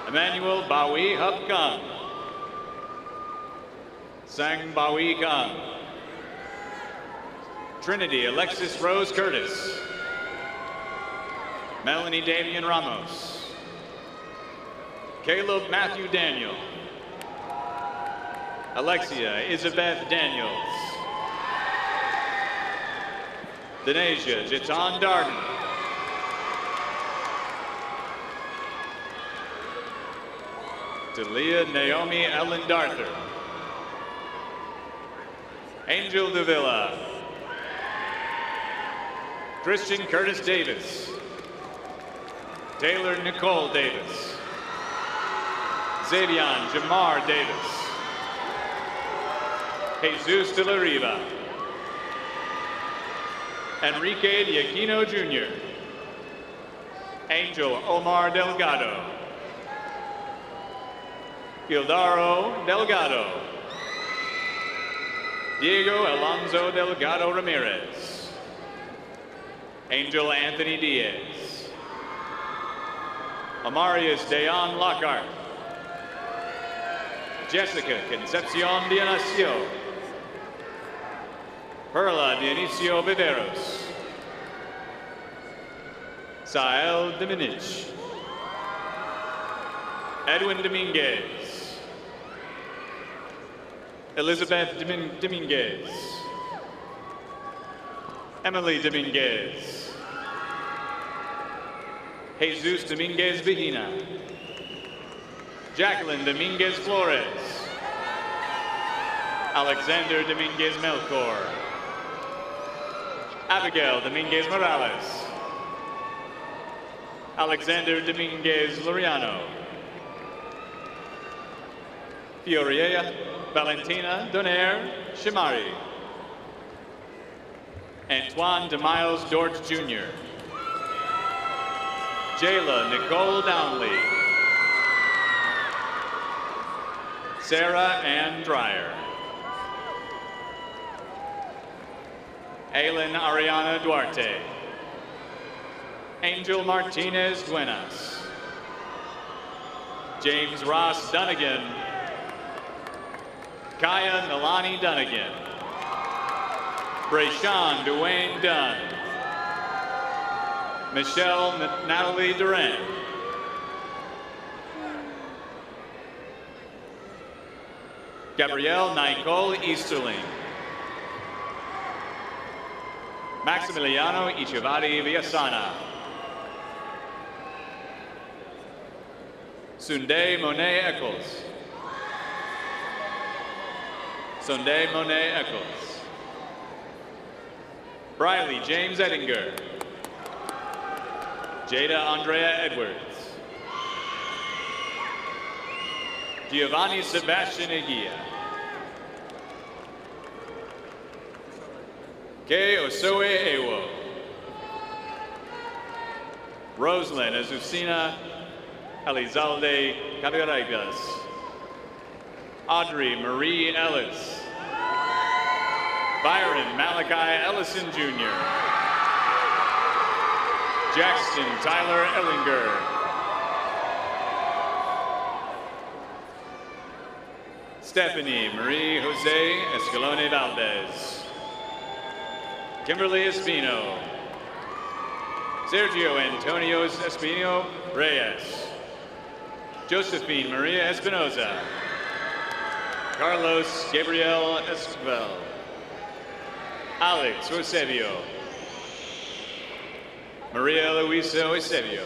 Emmanuel Bawi Hup Kang. Sang Bawi Kang. Trinity Alexis Rose Curtis. Melanie Damian Ramos. Caleb Matthew Daniel. Alexia Isabeth Daniels. Denasia Jitan Darden. Delia Naomi Ellen Darther. Angel Davila. Christian Curtis Davis. Taylor Nicole Davis. Xavion Jamar Davis. Jesus de la Riva. Enrique Diaquino Jr. Angel Omar Delgado. Gildaro Delgado. Diego Alonso Delgado Ramirez. Angel Anthony Diaz. Amarius Deon Lockhart. Jessica Concepcion Dionisio. Perla Dionisio Viveros. Sael Dominich. Edwin Dominguez. Elizabeth Dominguez. Emily Dominguez. Jesus Dominguez Vigina. Jacqueline Dominguez Flores. Alexander Dominguez Melchor. Abigail Dominguez Morales. Alexander Dominguez Loriano. Fioria Valentina Donaire Shimari. Antoine DeMiles Dort Jr. Jayla Nicole Downley. Sarah Ann Dreyer. Aylin Ariana Duarte. Angel Martinez Duenas. James Ross Dunnigan. Kaya Nalani Dunnigan. Brayshawn Dwayne Dunn. Michelle Natalie Duran. Gabrielle Nicole Easterling. Maximiliano Ichivari Villasana. Sunday Monet Eccles. Sunday Monet Eccles. Briley James Ettinger. Jada Andrea Edwards. Giovanni Sebastian Eguia. Kay Osoe Ewo. Rosalind Azucena Elizalde Cabiregas. Audrey Marie Ellis. Byron Malachi Ellison Jr. Jackson Tyler Ellinger. Stephanie Marie Jose Escalone Valdez. Kimberly Espino. Sergio Antonio Espino Reyes. Josephine Maria Espinoza. Carlos Gabriel Esquivel. Alex Eusebio. Maria Luisa Eusebio.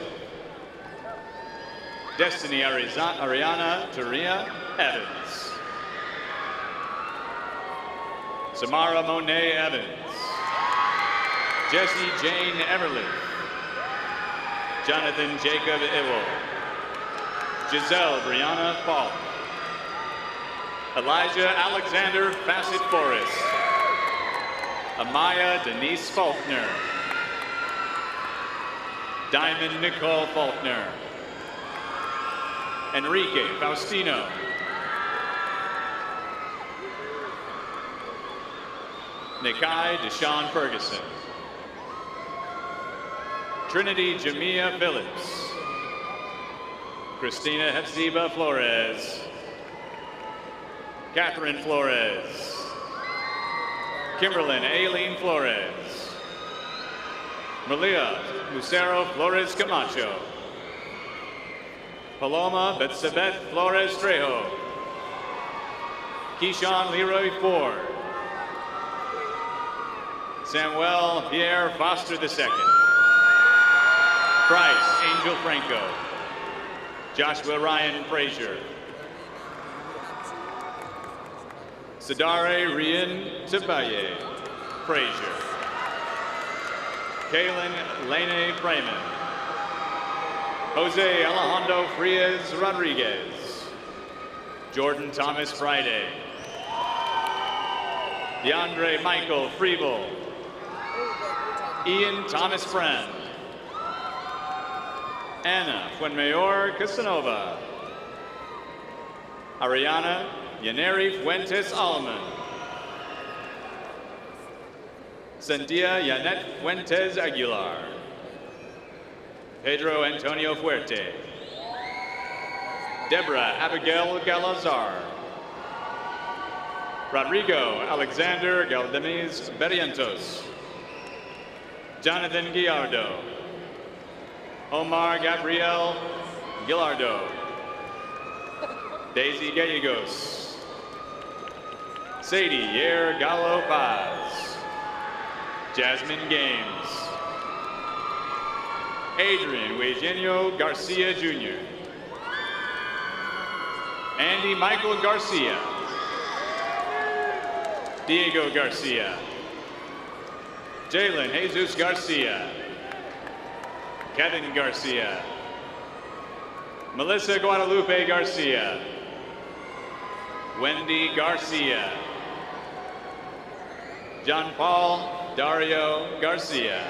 Destiny Ariana Turia Evans. Samara Monet Evans. Jessie Jane Everly. Jonathan Jacob Ewell. Giselle Brianna Paul. Elijah Alexander Bassett Forrest. Amaya Denise Faulkner. Diamond Nicole Faulkner. Enrique Faustino. Nikai Deshawn Ferguson. Trinity Jamia Phillips. Christina Hepzibah Flores. Catherine Flores. Kimberlyn Aileen Flores. Malia Lucero Flores Camacho. Paloma Betsabeth Flores Trejo. Keyshawn Leroy Ford. Samuel Pierre Foster II. Bryce Angel Franco. Joshua Ryan Frazier. Sadare Rian Tabaye Frazier. Kaylin Lene Freeman. Jose Alejandro Frias Rodriguez. Jordan Thomas Friday. DeAndre Michael Freeble. Ian Thomas Friend. Anna Fuenmayor Casanova. Ariana Yaneri Fuentes Alman. Cynthia Yanet Fuentes Aguilar. Pedro Antonio Fuerte. Deborah Abigail Galazar. Rodrigo Alexander Galdemiz Berrientos. Jonathan Guillardo. Omar Gabriel Gillardo. Daisy Gallegos. Sadie Yer Gallo Paz. Jasmine Games. Adrian Eugenio Garcia Jr. Andy Michael Garcia. Diego Garcia. Jalen Jesus Garcia. Kevin Garcia. Melissa Guadalupe Garcia. Wendy Garcia. John Paul Dario Garcia.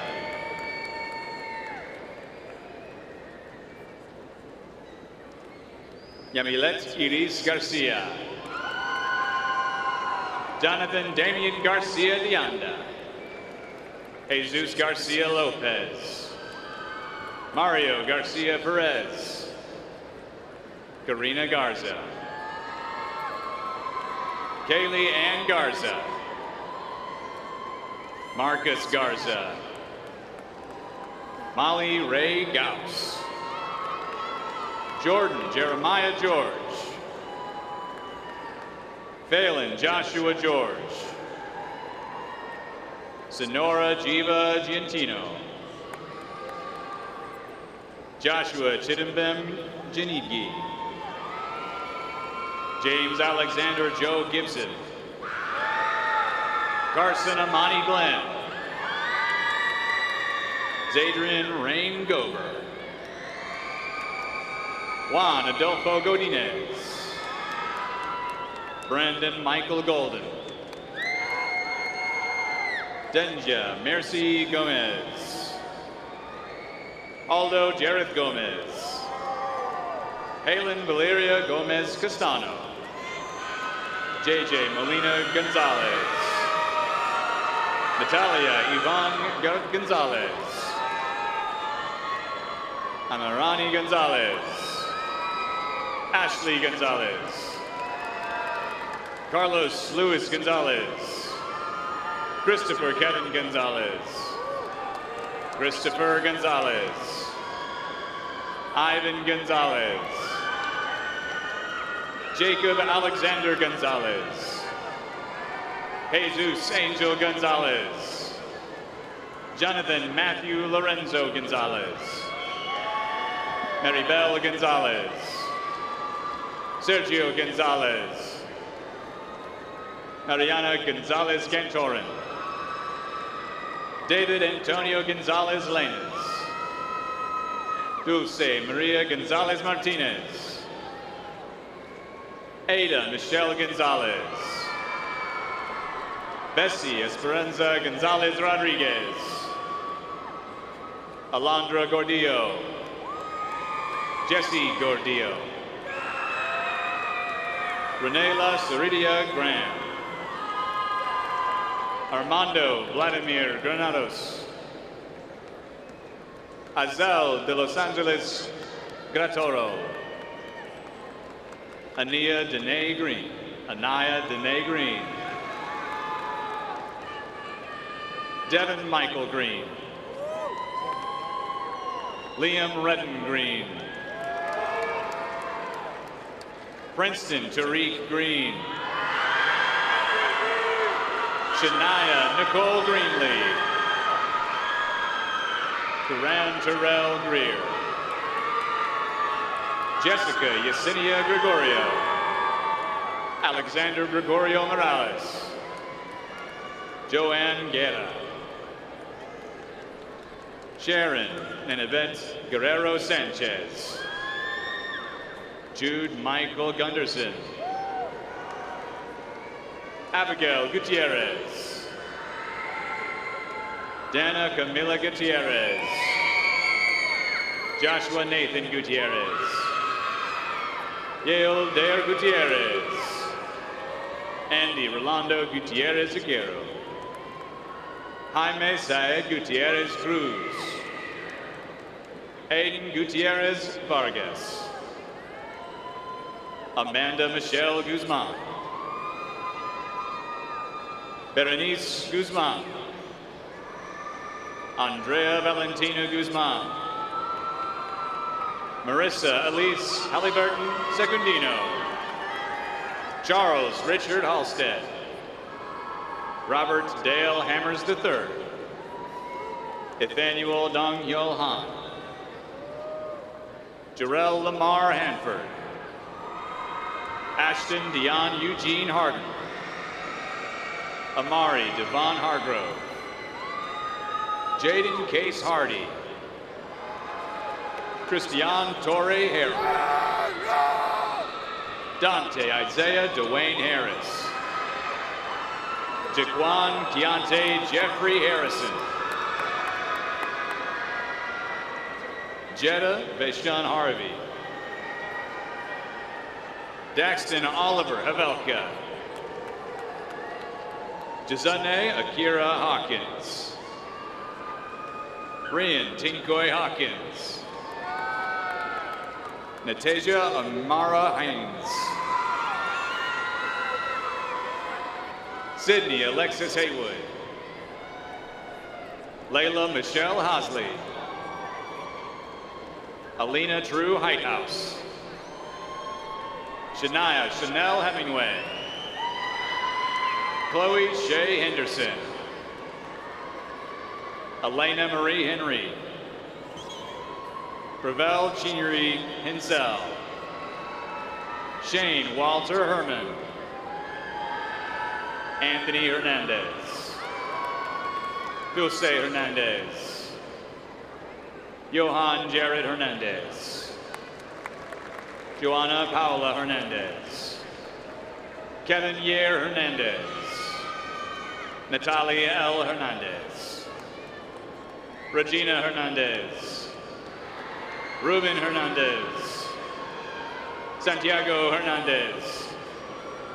Yamilet Iris Garcia. Jonathan Damian Garcia Dianda. Jesus Garcia Lopez. Mario Garcia Perez. Karina Garza. Kaylee Ann Garza. Marcus Garza. Molly Ray Gauss. Jordan Jeremiah George. Phelan Joshua George. Sonora Jiva Giantino. Joshua Chidimbem Janidgi. James Alexander Joe Gibson. Carson Amani Glenn. Zadrian Rain Gover. Juan Adolfo Godinez. Brandon Michael Golden. Denja Mercy Gomez. Aldo Jareth Gomez. Halen Valeria Gomez Castano. JJ Molina Gonzalez. Natalia Yvonne Gonzalez. Amarani Gonzalez. Ashley Gonzalez. Carlos Luis Gonzalez. Christopher Kevin Gonzalez. Christopher Gonzalez. Ivan Gonzalez. Jacob Alexander Gonzalez. Jesus Angel Gonzalez. Jonathan Matthew Lorenzo Gonzalez. Maribel Gonzalez. Sergio Gonzalez. Mariana Gonzalez Cantorin. David Antonio Gonzalez Lanes. Dulce Maria Gonzalez Martinez. Ada Michelle Gonzalez. Bessie Esperanza Gonzalez Rodriguez. Alondra Gordillo. Jesse Gordillo. Renela Saridia Graham. Armando Vladimir Granados. Azel de Los Angeles Gratoro. Anaya Danae Green. Devin Michael Green. Liam Redden Green. Princeton Tariq Green. Shania Nicole Greenlee. Karan Terrell Greer. Jessica Yesenia Gregorio. Alexander Gregorio Morales. Joanne Guerra. Sharon Nenevette Guerrero Sanchez. Jude Michael Gunderson. Abigail Gutierrez. Dana Camila Gutierrez. Joshua Nathan Gutierrez. Yale Dare Gutierrez. Andy Rolando Gutierrez Aguero. Jaime Saed Gutierrez Cruz. Aiden Gutierrez Vargas. Amanda Michelle Guzman. Berenice Guzman. Andrea Valentina Guzman. Marissa Elise Halliburton Secundino. Charles Richard Halstead. Robert Dale Hammers III. Nathaniel Dong Hyul Han. Jarrell Lamar Hanford. Ashton Dion Eugene Harden. Amari Devon Hargrove. Jaden Case Hardy. Christian Torrey Harris. Dante Isaiah Dwayne Harris. Jaquan Keontae Jeffrey Harrison. Jetta Vashon Harvey. Daxton Oliver Havelka. Jazane Akira Hawkins. Brian Tinkoy Hawkins. Natasia Amara Hines. Sydney Alexis Haywood. Layla Michelle Hosley. Alina Drew Heighthouse. Shania Chanel Hemingway. Chloe Shea Henderson. Elena Marie Henry. Gravel Chineri Hinsel. Shane Walter Herman. Anthony Hernandez. Dulce Hernandez. Johan Jared Hernandez. Joanna Paula Hernandez. Kevin Yer Hernandez. Natalia L. Hernandez. Regina Hernandez. Ruben Hernandez. Santiago Hernandez.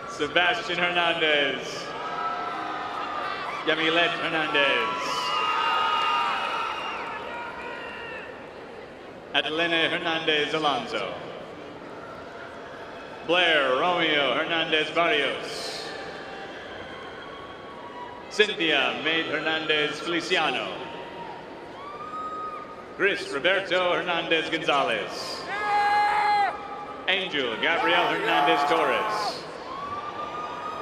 Sebastian Hernandez. Yamilet Hernandez. Adelina Hernandez Alonso. Blair Romeo Hernandez Barrios. Cynthia Maid Hernandez Feliciano. Chris Roberto Hernandez Gonzalez. Angel Gabriel Hernandez Torres.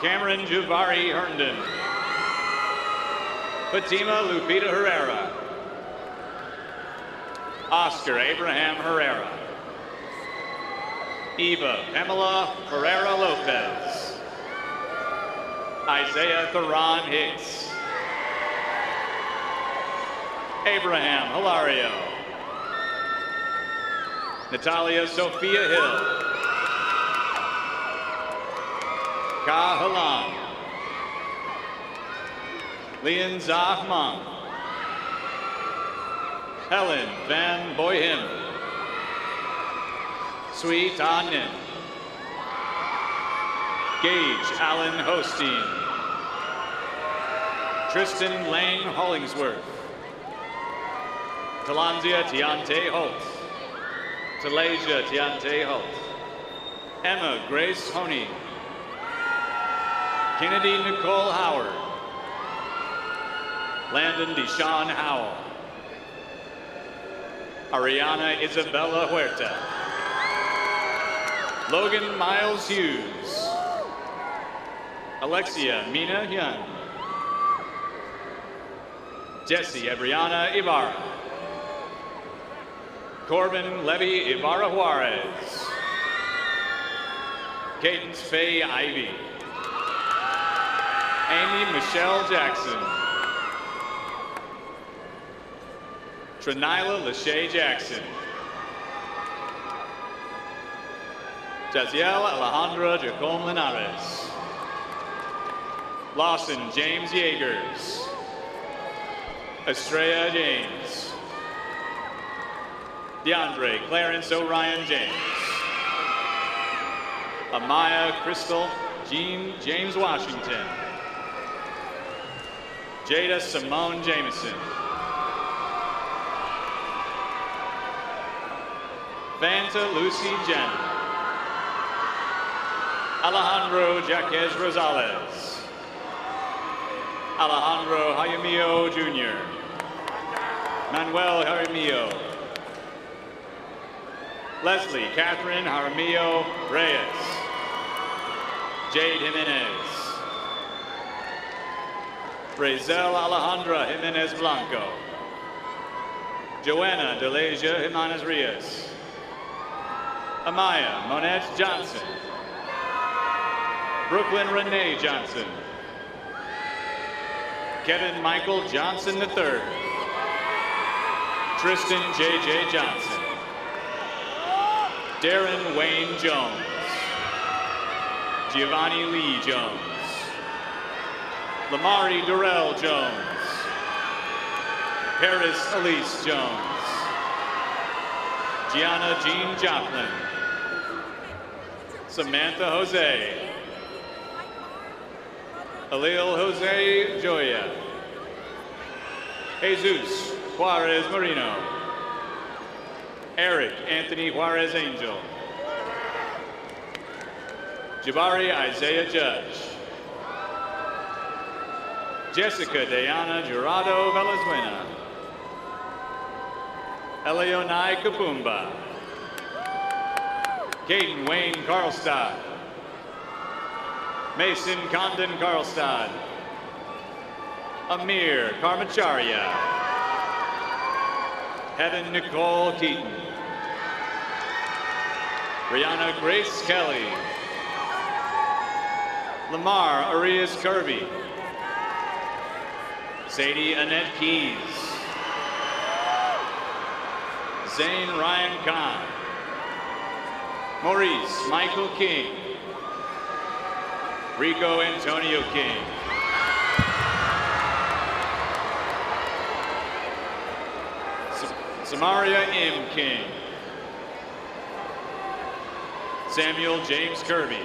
Cameron Javari Herndon. Fatima Lupita Herrera. Oscar Abraham Herrera. Eva Pamela Herrera Lopez. Isaiah Theron Hicks. Abraham Hilario. Natalia Sophia Hill. Ka Halan. Lian Zahman. Helen Van Boyhim. Sui Ta Nin. Gage Allen Hosteen. Tristan Lane Hollingsworth. Talanzia Tiante Holt. Talasia Tiante Holt. Emma Grace Honey. Kennedy Nicole Howard. Landon Deshaun Howell. Ariana Isabella Huerta. Logan Miles Hughes. Alexia Mina Hyun. Jesse Ebriana Ibarra. Corbin Levy Ibarra Juarez. Cadence Faye Ivy. Amy Michelle Jackson. Trinila Lachey Jackson. Jaziel Alejandra Jacome Linares. Lawson James Yeagers. Estrella James. DeAndre Clarence O'Ryan James. Amaya Crystal Jean James Washington. Jada Simone Jameson. Fanta Lucy Jen. Alejandro Jaquez Rosales. Alejandro Jaimillo Jr. Manuel Jaramillo. Leslie Catherine Jaramillo Reyes. Jade Jimenez. Brazel Alejandra Jimenez Blanco. Joanna Delasia Jimenez Rios. Amaya Monette Johnson. Brooklyn Renee Johnson. Kevin Michael Johnson III. Tristan J.J. Johnson. Darren Wayne Jones. Giovanni Lee Jones. Lamari Durrell Jones. Paris Elise Jones. Gianna Jean Joplin. Samantha Jose. Alil Jose Joya. Jesus Juarez Marino. Eric Anthony Juarez Angel. Jabari Isaiah Judge. Jessica Diana Jurado Venezuela. Eleonai Kapumba. Caden Wayne Carlstad. Mason Condon Carlstad. Amir Karmacharya. Heaven Nicole Keaton. Brianna Grace Kelly. Lamar Arias Kirby. Sadie Annette Keys. Zane Ryan Khan. Maurice Michael King. Rico Antonio King. Samaria M. King. Samuel James Kirby.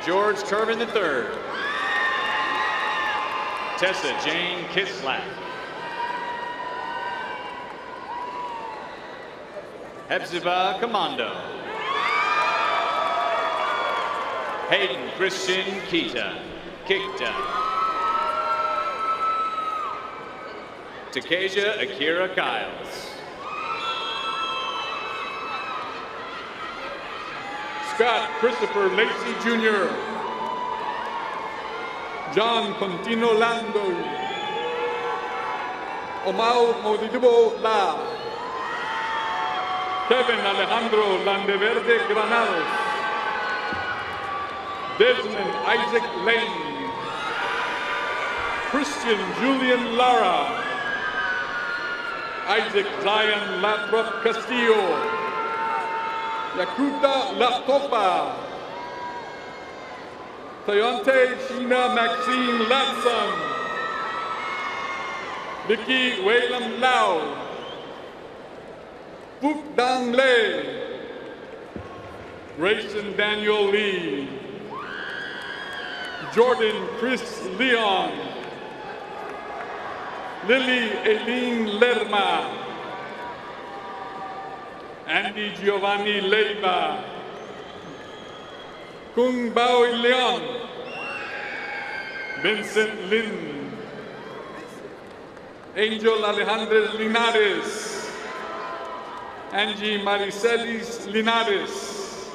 George Kervin III. Tessa Jane Kislak. Hepzibah Commando. Hayden Christian Kita. Takasia Akira Kiles. Scott Christopher Lacey Jr. John Contino Lando. Omar Modibo La. Kevin Alejandro Landeverde Granados. Desmond Isaac Lane. Christian Julian Lara. Isaac Zion Latrop Castillo. Yakuta Latopa. Cleonte Sheena Maxine Latson. Vicky Waylam Lau. Phuc Dang Le. Grayson Daniel Lee. Jordan Chris Leon. Lily Eileen Lerma. Andy Giovanni Leiva. Kung Bao Leon. Vincent Lin. Angel Alejandra Linares. Angie Maricelis Linares.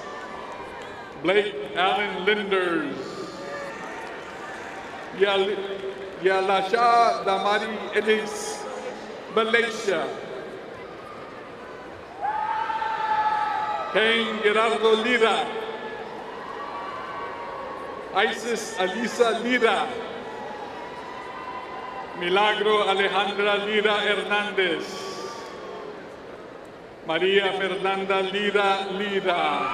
Blake Allen Linders. Yalasha Damari Elise Malaysia. Cain Gerardo Lira. Isis Alisa Lira. Milagro Alejandra Lira Hernández. María Fernanda Lira Lira.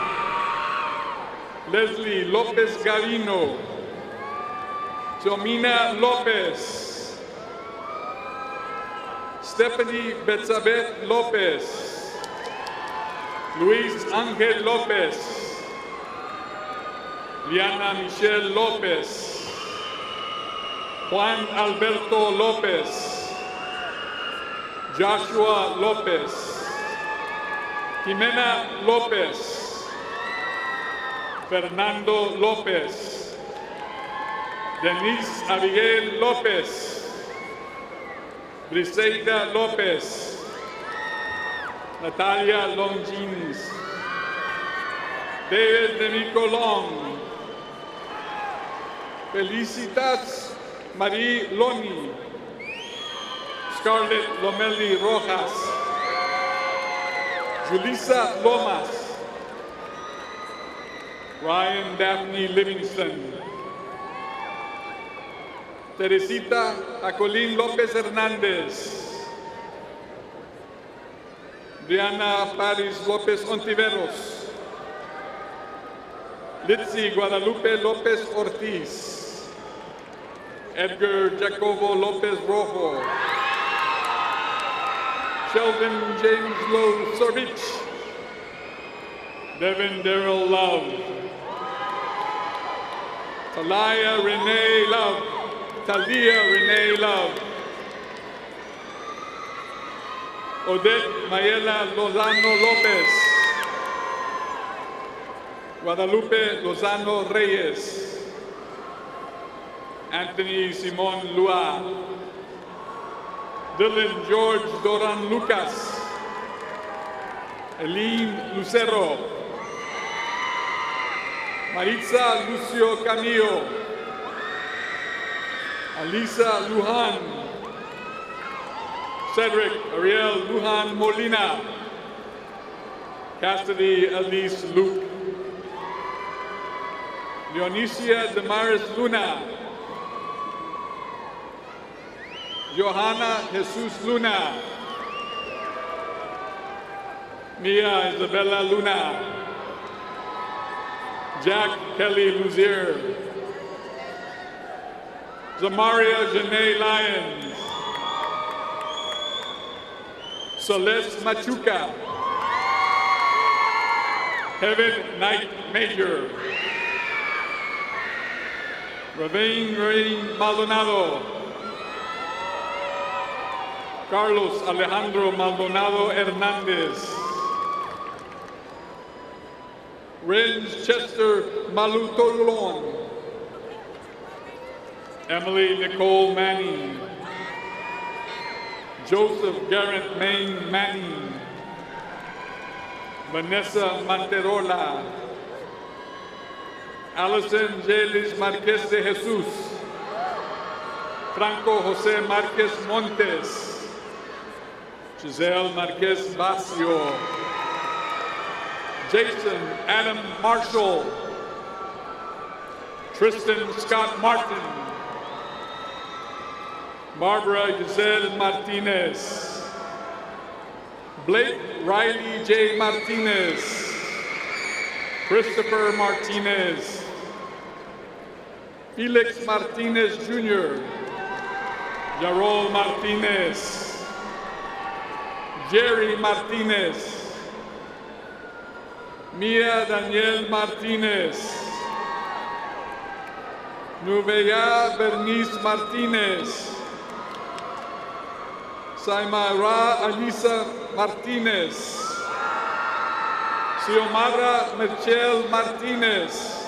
Leslie López Gavino. Jomina López. Stephanie Betzabeth López. Luis Ángel López. Liana Michelle López. Juan Alberto López. Joshua López. Jimena López. Fernando López. Denise Abigail López. Briseida López. Natalia Longines. David Demico Long. Felicitas Marie Loni. Scarlett Lomeli Rojas. Julissa Lomas. Ryan Daphne Livingston. Teresita Acolín López Hernández. Diana Paris López Ontiveros. Litzy Guadalupe López Ortiz. Edgar Jacobo López Rojo. Sheldon James Lowe Sorich. Devin Darrell Love. Talia Renee Love. Talia Renee Love. Odette Mayela Lozano López. Guadalupe Lozano Reyes. Anthony Simon Lua. Dylan George Doran Lucas. Eileen Lucero. Maritza Lucio Camillo. Alisa Lujan. Cedric Ariel Lujan Molina. Cassidy Elise Luke. Leonicia Damaris Luna. Johanna Jesus Luna. Mia Isabella Luna. Jack Kelly Luzier. Zamaria Janae Lyons. Celeste Machuca. Kevin Knight Major. Ravine Rain Maldonado. Carlos Alejandro Maldonado Hernandez. Renz Chester Malutolon. Emily Nicole Manning. Joseph Garrett Main Manning. Vanessa Manterola. Alison Jelis Marquez de Jesus. Franco Jose Marquez Montes. Giselle Marquez Basio. Jason Adam Marshall. Tristan Scott Martin. Barbara Giselle Martinez. Blake Riley J. Martinez. Christopher Martinez. Felix Martinez Jr., Yarol Martinez, Jerry Martinez, Mia Daniel Martinez, Nubea Bernice Martinez, Saimara Alisa Martinez, Xiomara Michelle Martinez,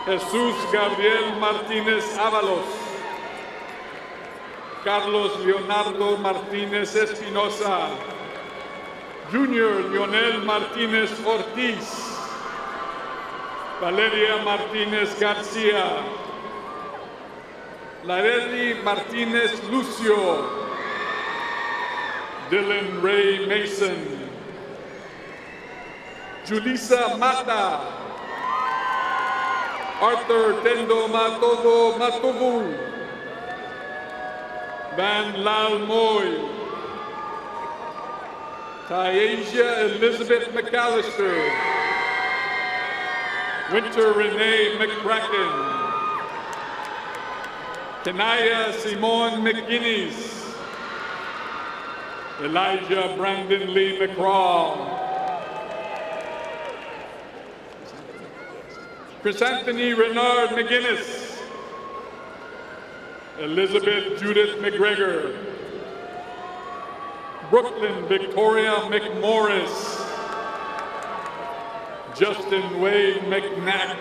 Jesus Gabriel Martinez Ábalos, Carlos Leonardo Martinez Espinosa, Junior Lionel Martinez Ortiz, Valeria Martinez Garcia, Lareli Martinez Lucio, Dylan Ray Mason, Julissa Mata, Arthur Tendo Matogo Matogu, Van Lal Moy, Tyasia Elizabeth McAllister, Winter Renee McCracken, Kenaya Simone McGuinness, Elijah Brandon Lee McCraw, Chris Anthony Renard McGuinness, Elizabeth Judith McGregor, Brooklyn Victoria McMorris, Justin Wade McNack,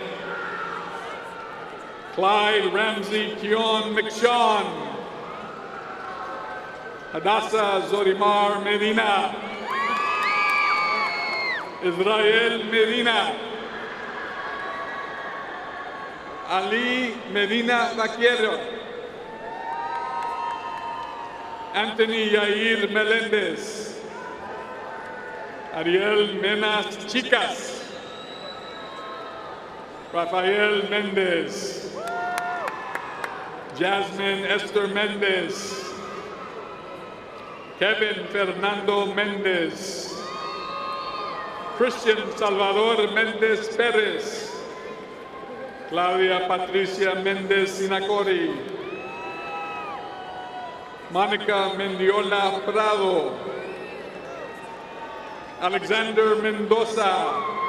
Clyde Ramsey Keon McShawn, Hadassah Zorimar Medina, Israel Medina, Ali Medina Vaquero, Anthony Yair Melendez, Ariel Menas Chicas, Rafael Mendez, Jasmine Esther Mendez, Kevin Fernando Mendez, Christian Salvador Mendez Perez, Claudia Patricia Mendez Sinacori, Monica Mendiola Prado, Alexander Mendoza,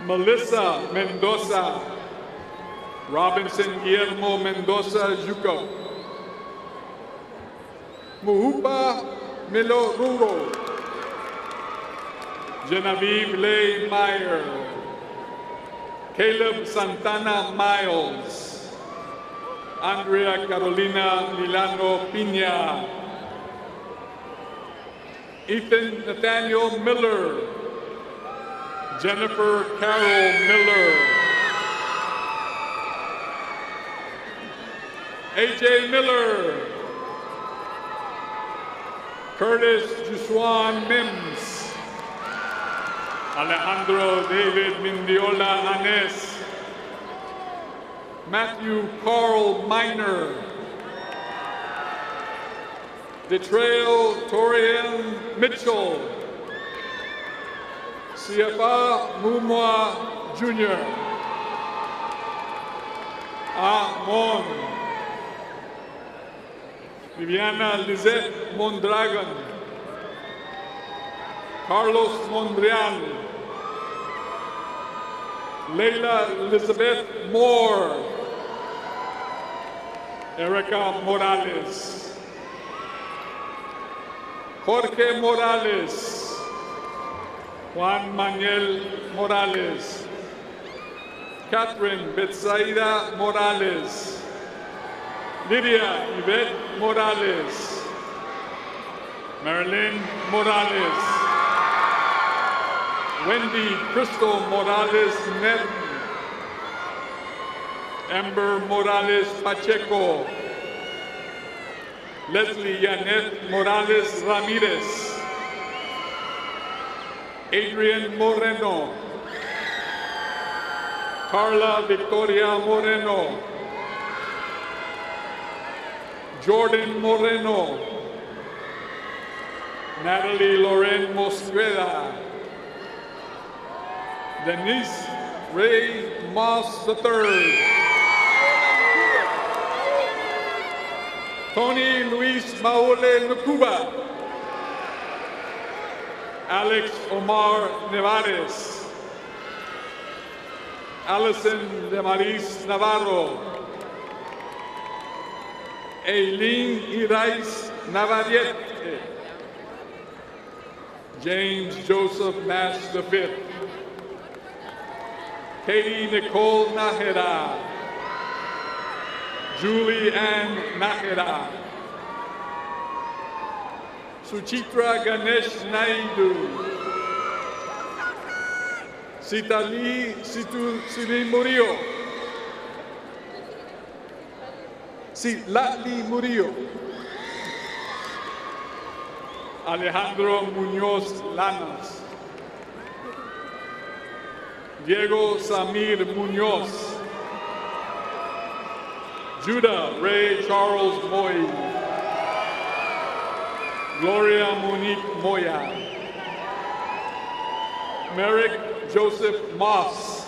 Melissa Mendoza, Robinson Guillermo Mendoza Juco, Muhupa Milo Ruro, Genevieve Leigh Meyer, Caleb Santana Miles, Andrea Carolina Milano Pina, Ethan Nathaniel Miller, Jennifer Carol Miller, AJ Miller, Curtis Juswan Mims, Alejandro David Mindiola Anes, Matthew Carl Miner, Detrail Torian Mitchell, CFA Mumwa Jr., Amon, Viviana Lizette Mondragon, Carlos Monreal, Leila Elizabeth Moore, Erica Morales, Jorge Morales, Juan Manuel Morales, Catherine Betsaida Morales, Lydia Yvette Morales, Marilyn Morales, Wendy Crystal Morales Nedden, Amber Morales Pacheco, Leslie Yanet Morales Ramirez, Adrian Moreno, Carla Victoria Moreno, Jordan Moreno, Natalie Loren Mosqueda, Denise Ray Moss III. Tony Luis Maule Nukuba. Alex Omar Nevares. Alison Demaris Navarro. Eileen Irais Navarrete. James Joseph Nash V. Katie Nicole Nahera. Julie Ann Nahera. Suchitra Ganesh Naidu. Sitali Sili Murillo. Sitlali Murillo. Alejandro Muñoz Lanas. Diego Samir Muñoz. Judah Ray Charles Moy. Gloria Monique Moya. Merrick Joseph Moss.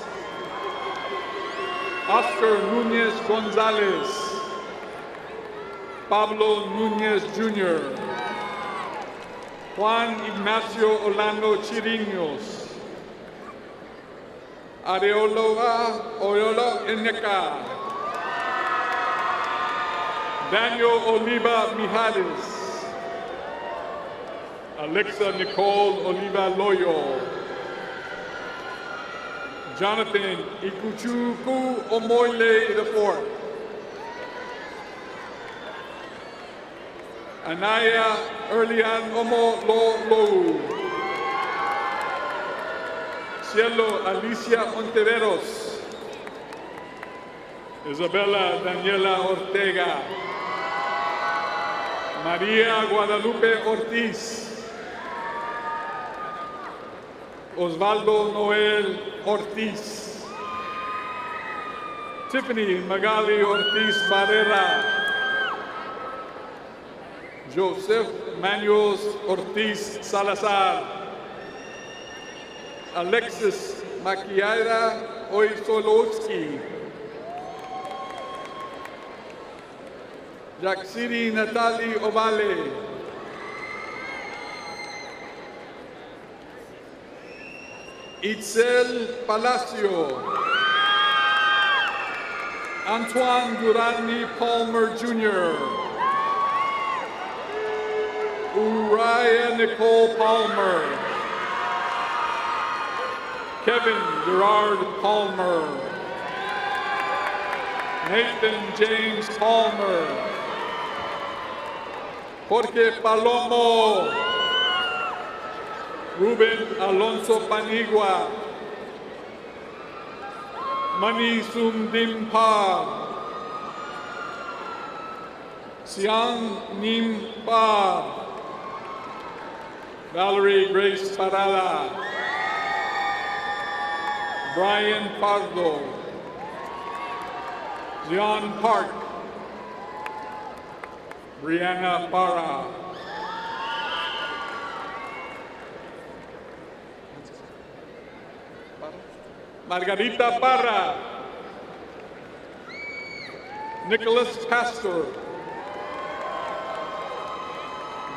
Oscar Nunez Gonzalez. Pablo Nunez Jr. Juan Ignacio Orlando Chirinos. Oyola Eneka. Daniel Oliva Mijares. Alexa Nicole Oliva Loyo. Jonathan Ikuchuku Omoile IV. Anaya Erlian Omo Lo. Cielo Alicia Ontiveros. Isabella Daniela Ortega. María Guadalupe Ortiz. Osvaldo Noel Ortiz. Tiffany Magali Ortiz Barrera. Joseph Manuel Ortiz Salazar. Alexis Makiaira Oisolowski. Jacksiri Natalie Ovale. Itzel Palacio. Antoine Durani Palmer Jr. Uriah Nicole Palmer. Kevin Gerard Palmer. Nathan James Palmer. Jorge Palomo. Ruben Alonso Panigua. Mani Sumdim Pa. Siang Nim Pa. Valerie Grace Parada. Brian Pardo. Zion Park. Brianna Parra. Margarita Parra. Nicholas Pastor.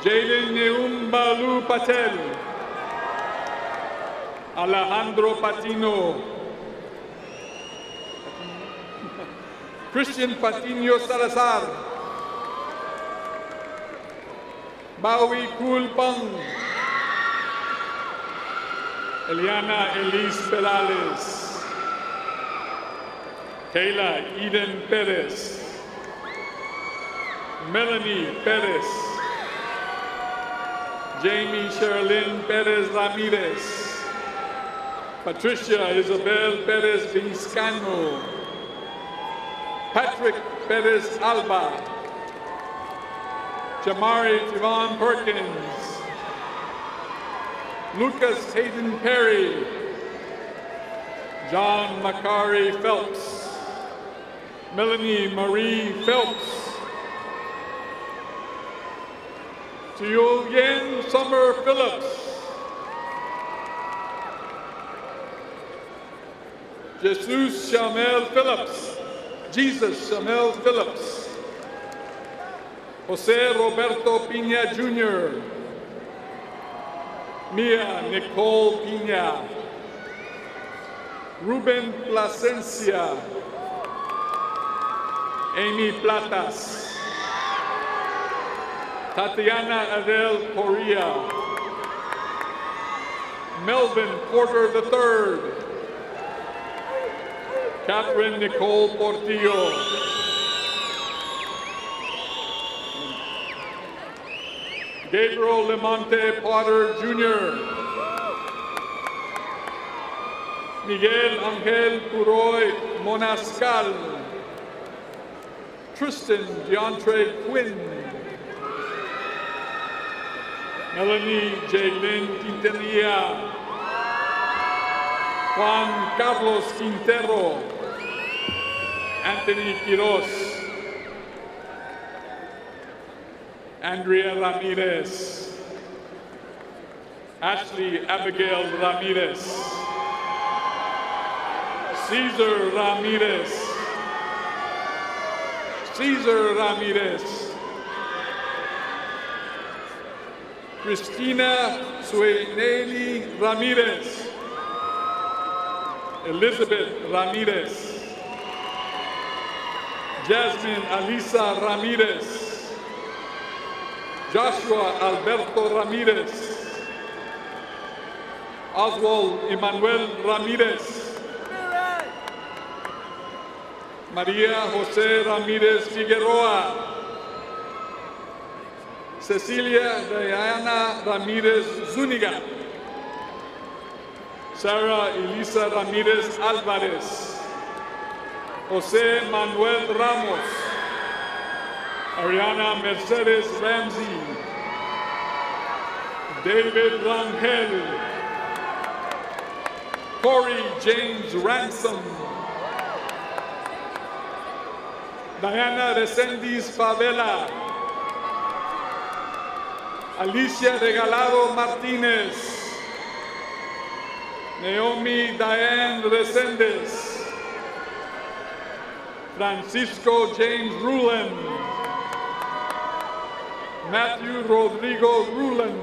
Jalen Neumbalu Patel. Alejandro Patino. Christian Patino Salazar. Bawi Kulpang. Eliana Elise Perales. Kayla Eden Perez. Melanie Perez. Jamie Sherilyn Perez Ramirez. Patricia Isabel Perez Vizcano. Patrick Perez Alba. Jamari Tivon Perkins. Lucas Hayden Perry. John Macari Phelps. Melanie Marie Phelps. Tioyen Summer Phillips. Jesus Shamel Phillips. Jesus Shamel Phillips. Jose Roberto Pina Jr. Mia Nicole Pina. Ruben Plasencia. Amy Platas. Tatiana Adele Correa. Melvin Porter III. Catherine Nicole Portillo. Gabriel Lemonte Potter Jr. Miguel Angel Puroy Monascal. Tristan DeAndre Quinn. Melanie Jaylin Quintanilla. Juan Carlos Quintero. Anthony Quiroz. Andrea Ramirez. Ashley Abigail Ramirez. Cesar Ramirez. Cesar Ramirez. Christina Sueneli Ramirez. Elizabeth Ramirez. Jasmine Alisa Ramirez. Joshua Alberto Ramirez. Oswald Emmanuel Ramirez. Maria Jose Ramirez Figueroa. Cecilia Diana Ramirez Zuniga. Sarah Elisa Ramirez Alvarez. Jose Manuel Ramos. Ariana Mercedes Ramsey. David Rangel. Corey James Ransom. Diana Resendiz Favela. Alicia Regalado Martínez. Naomi Diane Resendez. Francisco James Rulin. Matthew Rodrigo Rulin.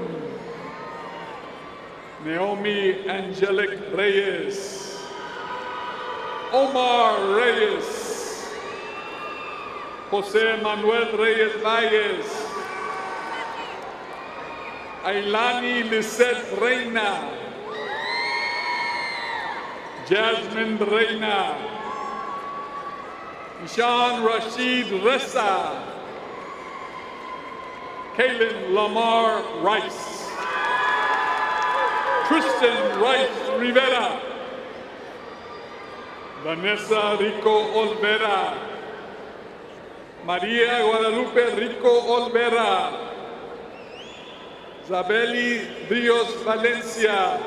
Naomi Angelic Reyes. Omar Reyes. Jose Manuel Reyes Valles. Ailani Lisette Reina. Jasmine Reina. Ishan Rashid Ressa. Kaylin Lamar Rice. Tristan Rice Rivera. Vanessa Rico Olvera. María Guadalupe Rico Olvera. Zabeli Rios Valencia.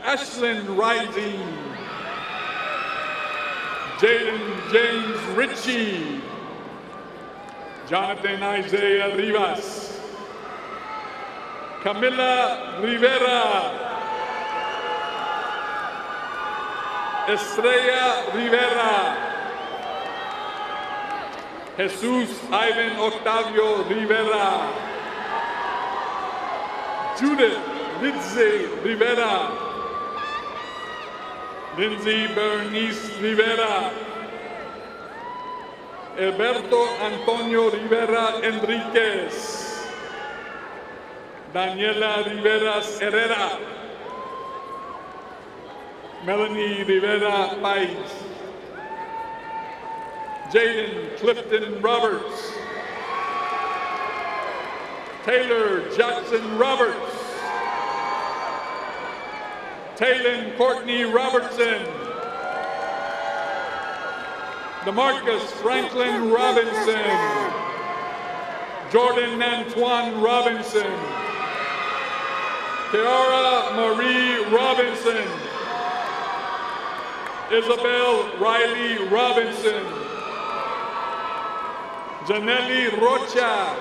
Ashlyn Rising. Jaden James Ritchie. Jonathan Isaiah Rivas. Camila Rivera. Estrella Rivera. Jesus Ivan Octavio Rivera. Judith Lindsay Rivera. Lindsay Bernice Rivera. Alberto Antonio Rivera Enriquez. Daniela Riveras Herrera. Melanie Rivera Pais. Jaden Clifton Roberts. Taylor Jackson Roberts. Taylon Courtney Robertson. DeMarcus Franklin Robinson. Jordan Antoine Robinson. Kiara Marie Robinson. Isabel Riley Robinson. Janelli Rocha.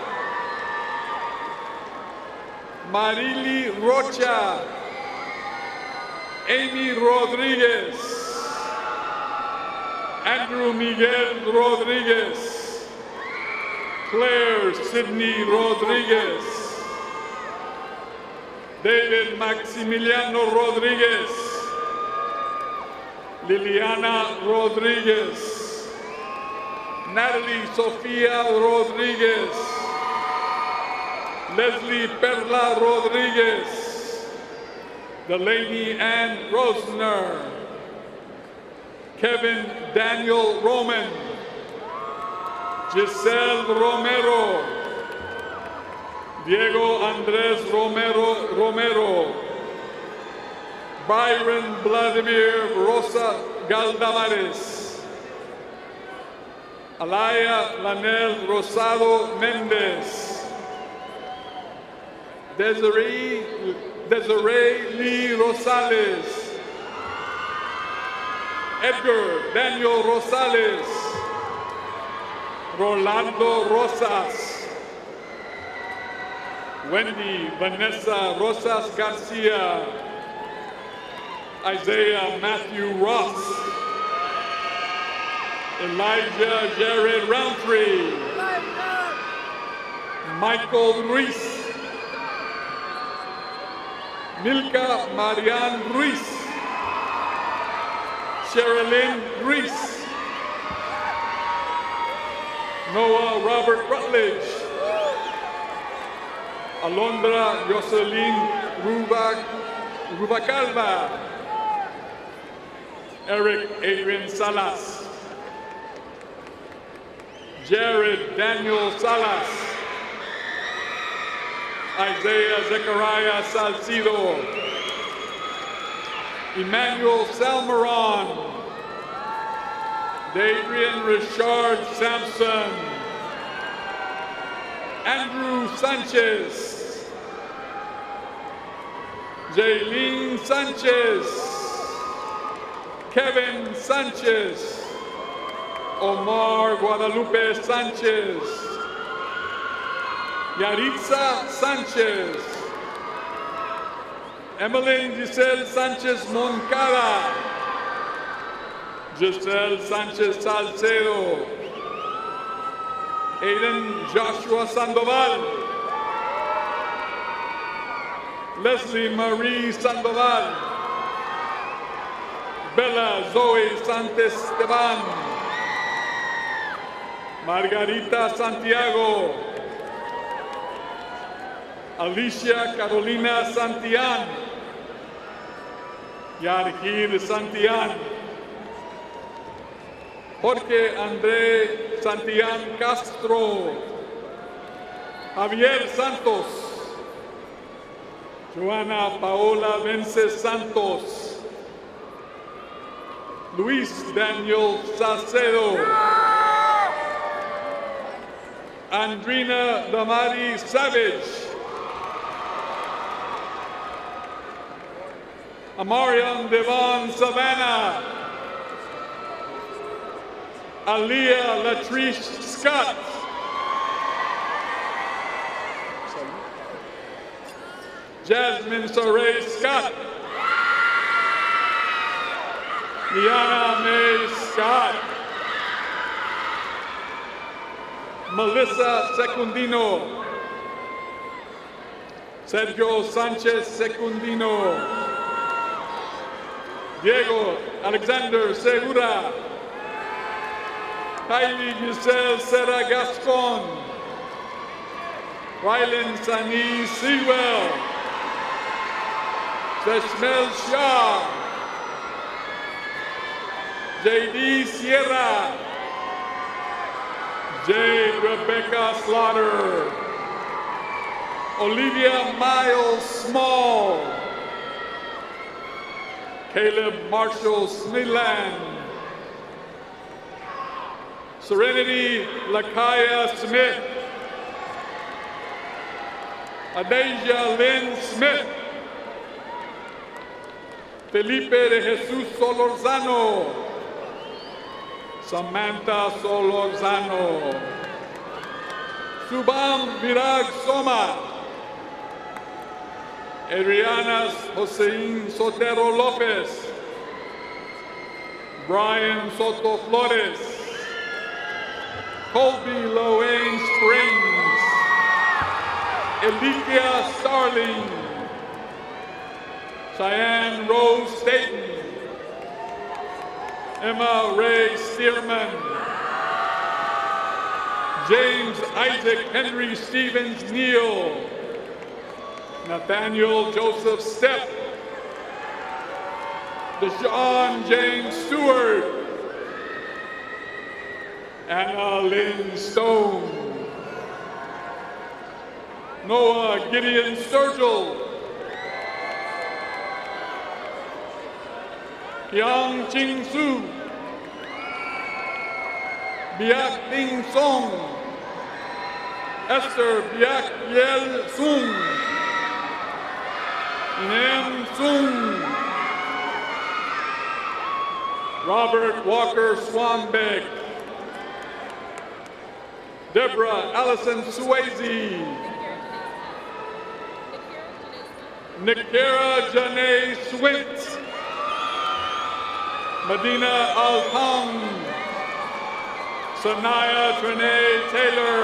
Marily Rocha. Amy Rodriguez. Andrew Miguel Rodriguez. Claire Sidney Rodriguez. David Maximiliano Rodriguez. Liliana Rodriguez. Natalie Sofia Rodriguez. Leslie Perla Rodriguez. Delaney Ann Rosner. Kevin Daniel Roman. Giselle Romero. Diego Andres Romero. Byron Vladimir Rosa Galdamares. Alaya Lanel Rosado Mendez. Desiree Lee Rosales. Edgar Daniel Rosales. Rolando Rosas. Wendy Vanessa Rosas Garcia. Isaiah Matthew Ross. Elijah Jared Roundtree. Michael Ruiz. Milka Marian Ruiz. Sherilyn Ruiz. Noah Robert Rutledge. Alondra Jocelyn Rubacalva. Eric Adrian Salas. Jared Daniel Salas. Isaiah Zechariah Salcido. Emmanuel Salmeron. Adrian Richard Sampson. Andrew Sanchez. Jaylene Sanchez. Kevin Sanchez. Omar Guadalupe Sanchez. Yaritza Sanchez. Emmeline Giselle Sanchez Moncada. Giselle Sanchez Salcedo. Aiden Joshua Sandoval. Leslie Marie Sandoval. Bella Zoe Santesteban. Margarita Santiago. Alicia Carolina Santillan. Yargir Santillan. Jorge André Santillan Castro. Javier Santos. Joana Paola Vences Santos. Luis Daniel Salcedo. Andrina Damari Savage. Amarian Devon Savannah. Aliyah Latrice Scott. Jasmine Soray Scott. Liana May Scott. Melissa Secundino. Sergio Sanchez Secundino. Diego Alexander Segura. Kylie Giselle Serra Gascon. Rylan Sani Sewell. Seshmel Shah. J.D. Sierra. J. Rebecca Slaughter. Olivia Miles Small. Caleb Marshall Smidland. Serenity Lakaya Smith. Adasia Lynn Smith. Felipe de Jesus Solorzano. Samantha Solorzano. Subham Virag Soma. Adriana Josein Sotero Lopez. Brian Soto Flores, Colby Loane Springs, Elikia Starling, Cheyenne Rose Staten, Emma Ray Stearman, James Isaac Henry Stevens Neal, Nathaniel Joseph Stepp, Deshaun James Stewart, Anna Lynn Stone, Noah Gideon Sturgill, Yang Ching Su, Biak Ding Song, Esther Biak Yel Sung, Inem Sung, Robert Walker Swanbeck, Deborah Allison Swayze, Nikira Janae Swint, Medina Alpang, Sanaya Trinae Taylor,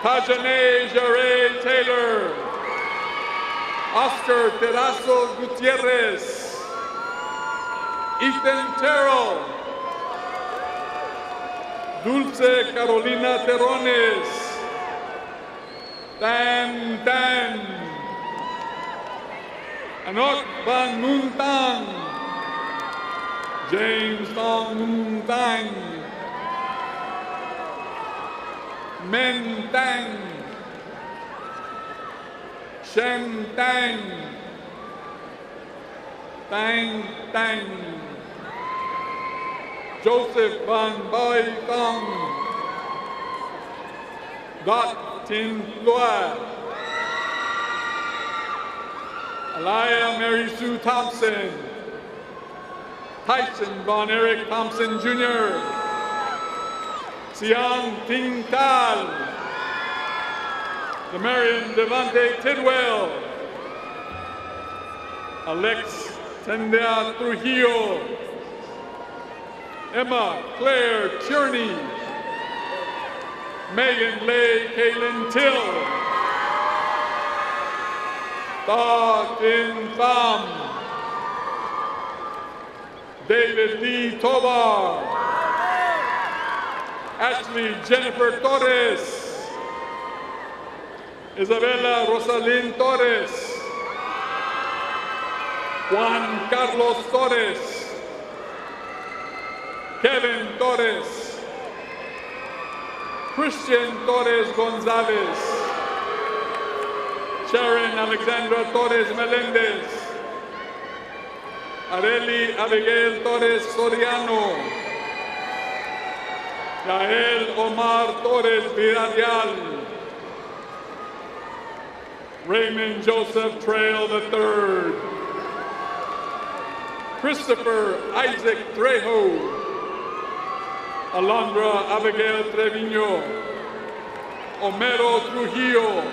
Tajane Jare Taylor, Oscar Terrazo Gutierrez, Ethan Terrell, Dulce Carolina Terrones, Tan Tan, Anok Van Nuntang, James Tong Nuntang, Men Tang, Shen Tang, Tang Tang, Joseph Van Bai Tong, Dot Tin Lua, Alaya Mary Sue Thompson, Tyson Von Eric Thompson Jr., Sian Ting Tal, Demarion Devante Tidwell, Alex Tendea Trujillo, Emma Claire Tierney, Megan Lay Kaylin Till, Ta Tin Pham, David Lee Tovar, Ashley Jennifer Torres, Isabella Rosalind Torres, Juan Carlos Torres, Kevin Torres, Christian Torres Gonzalez, Sharon Alexandra Torres Melendez, Areli Abigail Torres Soriano, Yael Omar Torres Villarreal, Raymond Joseph Trail III, Christopher Isaac Trejo, Alondra Abigail Trevino, Homero Trujillo,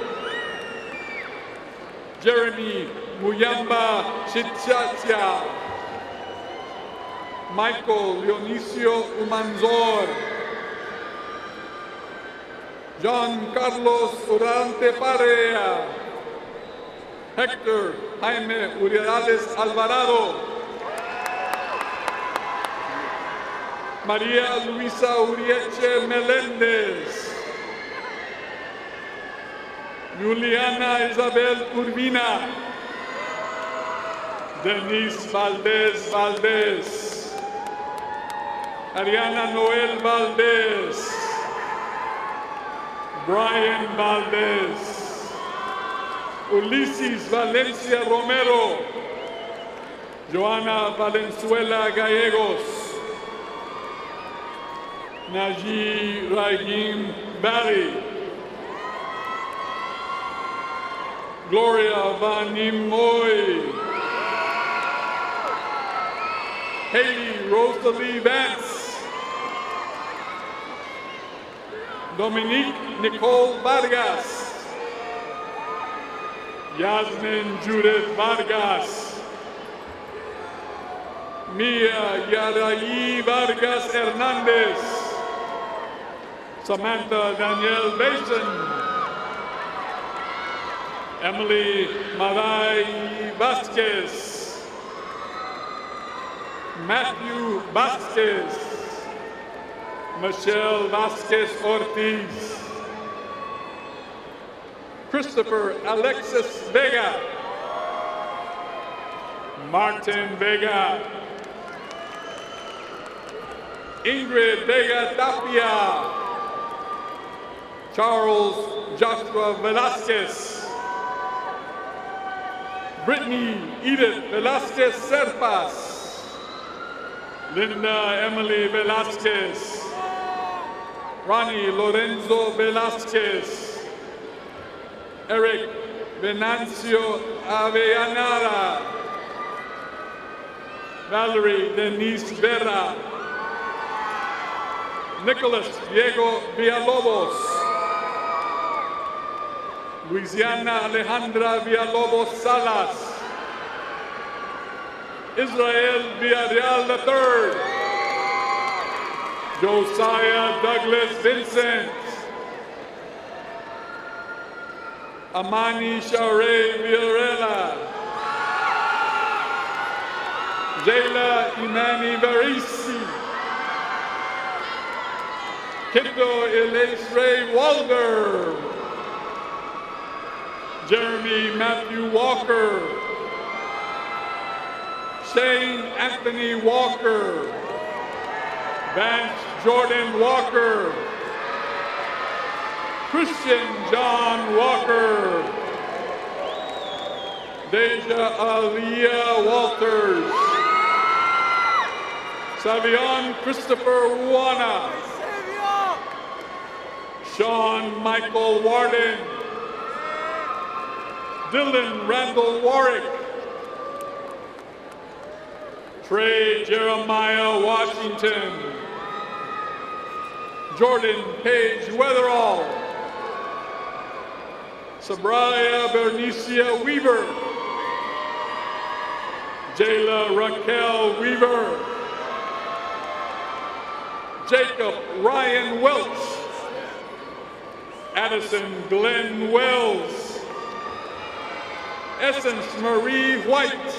Jeremy Muyamba Chichacha, Michael Leonicio Umanzor, John Carlos Urante Parea, Hector Jaime Uriales Alvarado, María Luisa Urieche Meléndez, Juliana Isabel Urbina, Denise Valdez Valdez, Ariana Noel Valdez, Brian Valdez, Ulises Valencia Romero, Joana Valenzuela Gallegos, Naji Rahim Barry, Gloria Vanimoy, Haley Rosalie Vance, Dominique Nicole Vargas, Yasmin Judith Vargas, Mia Yaraí Vargas Hernandez, Samantha Danielle Basin, Emily Marai Vasquez, Matthew Vasquez, Michelle Vasquez Ortiz, Christopher Alexis Vega, Martin Vega, Ingrid Vega Tapia, Charles Joshua Velasquez, Brittany Edith Velasquez Serpas, Linda Emily Velasquez, Ronnie Lorenzo Velasquez, Eric Venancio Avellaneda, Valerie Denise Vera, Nicholas Diego Villalobos, Luisiana Alejandra Villalobos Salas, Israel Villarreal III, Josiah Douglas Vincent, Amani Share Villarella, Jayla Imani Varisi, Kiddo Elise Ray Walder, Jeremy Matthew Walker, Shane Anthony Walker, Vance Jordan Walker, Christian John Walker, Deja Aliyah Walters, Savion Christopher Wana, Sean Michael Warden, Dylan Randall Warwick, Trey Jeremiah Washington, Jordan Page Weatherall, Sabraya Bernicia Weaver, Jayla Raquel Weaver, Jacob Ryan Welch, Addison Glenn Wells, Essence Marie White,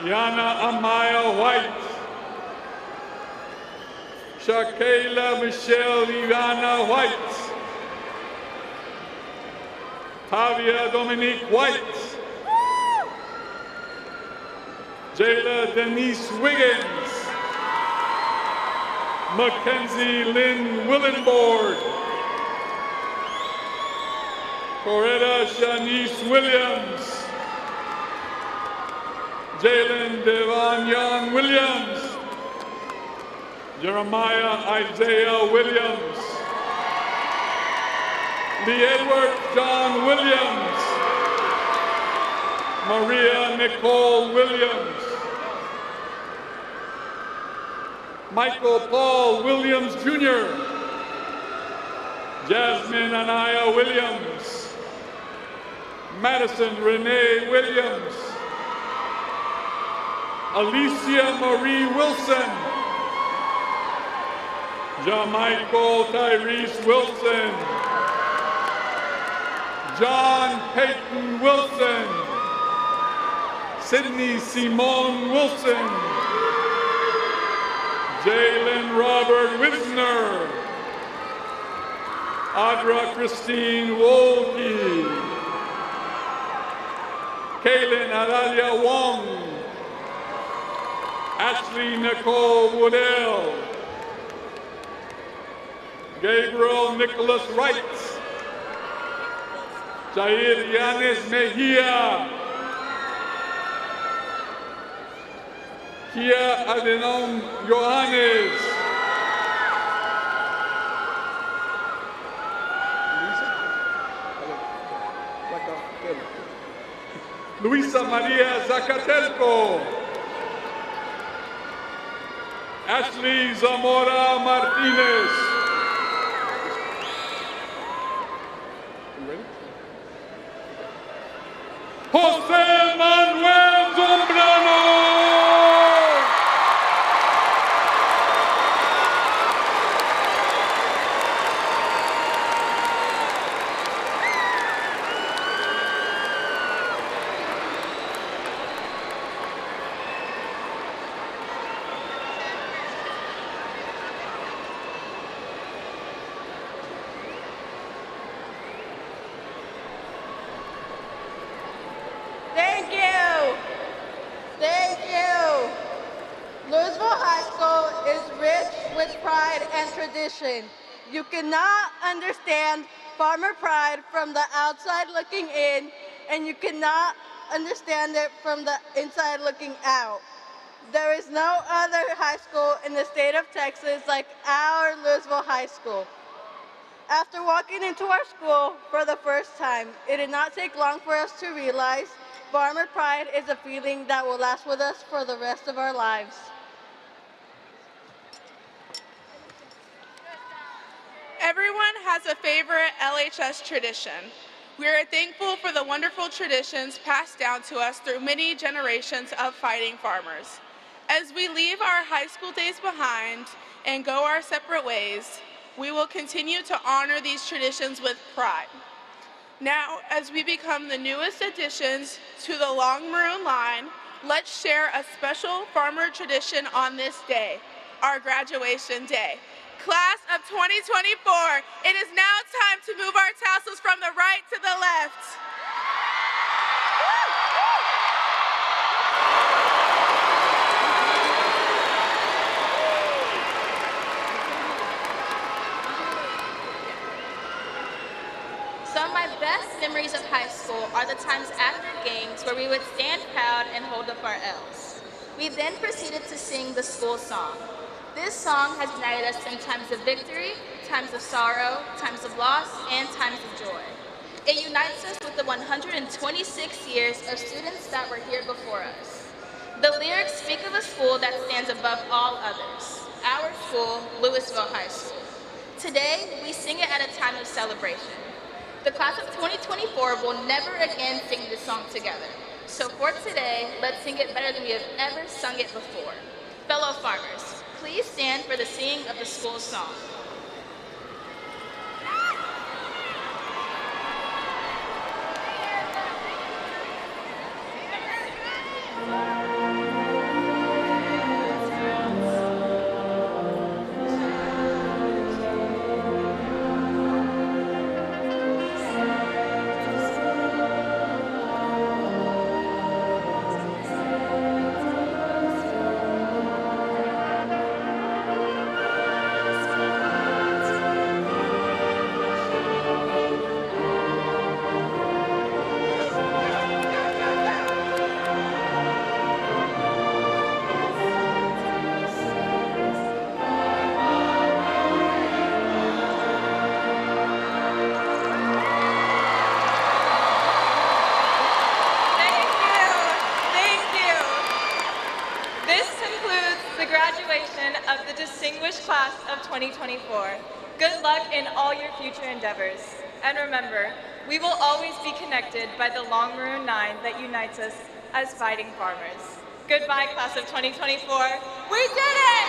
Yana Amaya White, Shakayla Michelle Ivana White, Tavia Dominique White, Jayla Denise Wiggins, Mackenzie Lynn Willenborg, Coretta Shanice Williams, Jalen Devon Young Williams, Jeremiah Isaiah Williams, Lee Edward John Williams, Maria Nicole Williams, Michael Paul Williams Jr., Jasmine Anaya Williams, Madison Renee Williams, Alicia Marie Wilson, Jamichael Tyrese Wilson, John Peyton Wilson, Sydney Simone Wilson, Jalen Robert Wisner, Audra Christine Wolke, Kaylin Adalia Wong, Ashley Nicole Woodell, Gabriel Nicholas Wright, Jair Yanis Mejia, Kia Adenon Johannes, Luisa Maria Zacatelco, Ashley Zamora Martinez, Jose Manuel Zombrano. rich with pride and tradition. You cannot understand farmer pride from the outside looking in, and you cannot understand it from the inside looking out. There is no other high school in the state of Texas like our Lewisville High School. After walking into our school for the first time, it did not take long for us to realize farmer pride is a feeling that will last with us for the rest of our lives. Everyone has a favorite LHS tradition. We are thankful for the wonderful traditions passed down to us through many generations of fighting farmers. As we leave our high school days behind and go our separate ways, we will continue to honor these traditions with pride. Now, as we become the newest additions to the Long Maroon line, let's share a special farmer tradition on this day, our graduation day. Class of 2024, it is now time to move our tassels from the right to the left. Some of my best memories of high school are the times after games where we would stand proud and hold up our L's. We then proceeded to sing the school song. This song has united us in times of victory, times of sorrow, times of loss, and times of joy. It unites us with the 126 years of students that were here before us. The lyrics speak of a school that stands above all others, our school, Lewisville High School. Today, we sing it at a time of celebration. The class of 2024 will never again sing this song together. So for today, let's sing it better than we have ever sung it before. Fellow farmers, please stand for the singing of the school song. Of the distinguished class of 2024. Good luck in all your future endeavors. And remember, we will always be connected by the Long Maroon 9 that unites us as fighting farmers. Goodbye, class of 2024. We did it!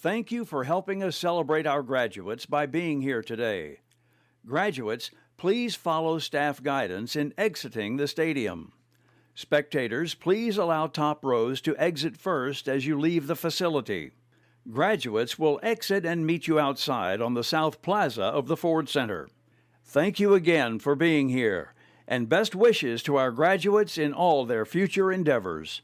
thank you for helping us celebrate our graduates by being here today. Graduates, please follow staff guidance in exiting the stadium. Spectators, please allow top rows to exit first as you leave the facility. Graduates will exit and meet you outside on the South Plaza of the Ford Center. Thank you again for being here, and best wishes to our graduates in all their future endeavors.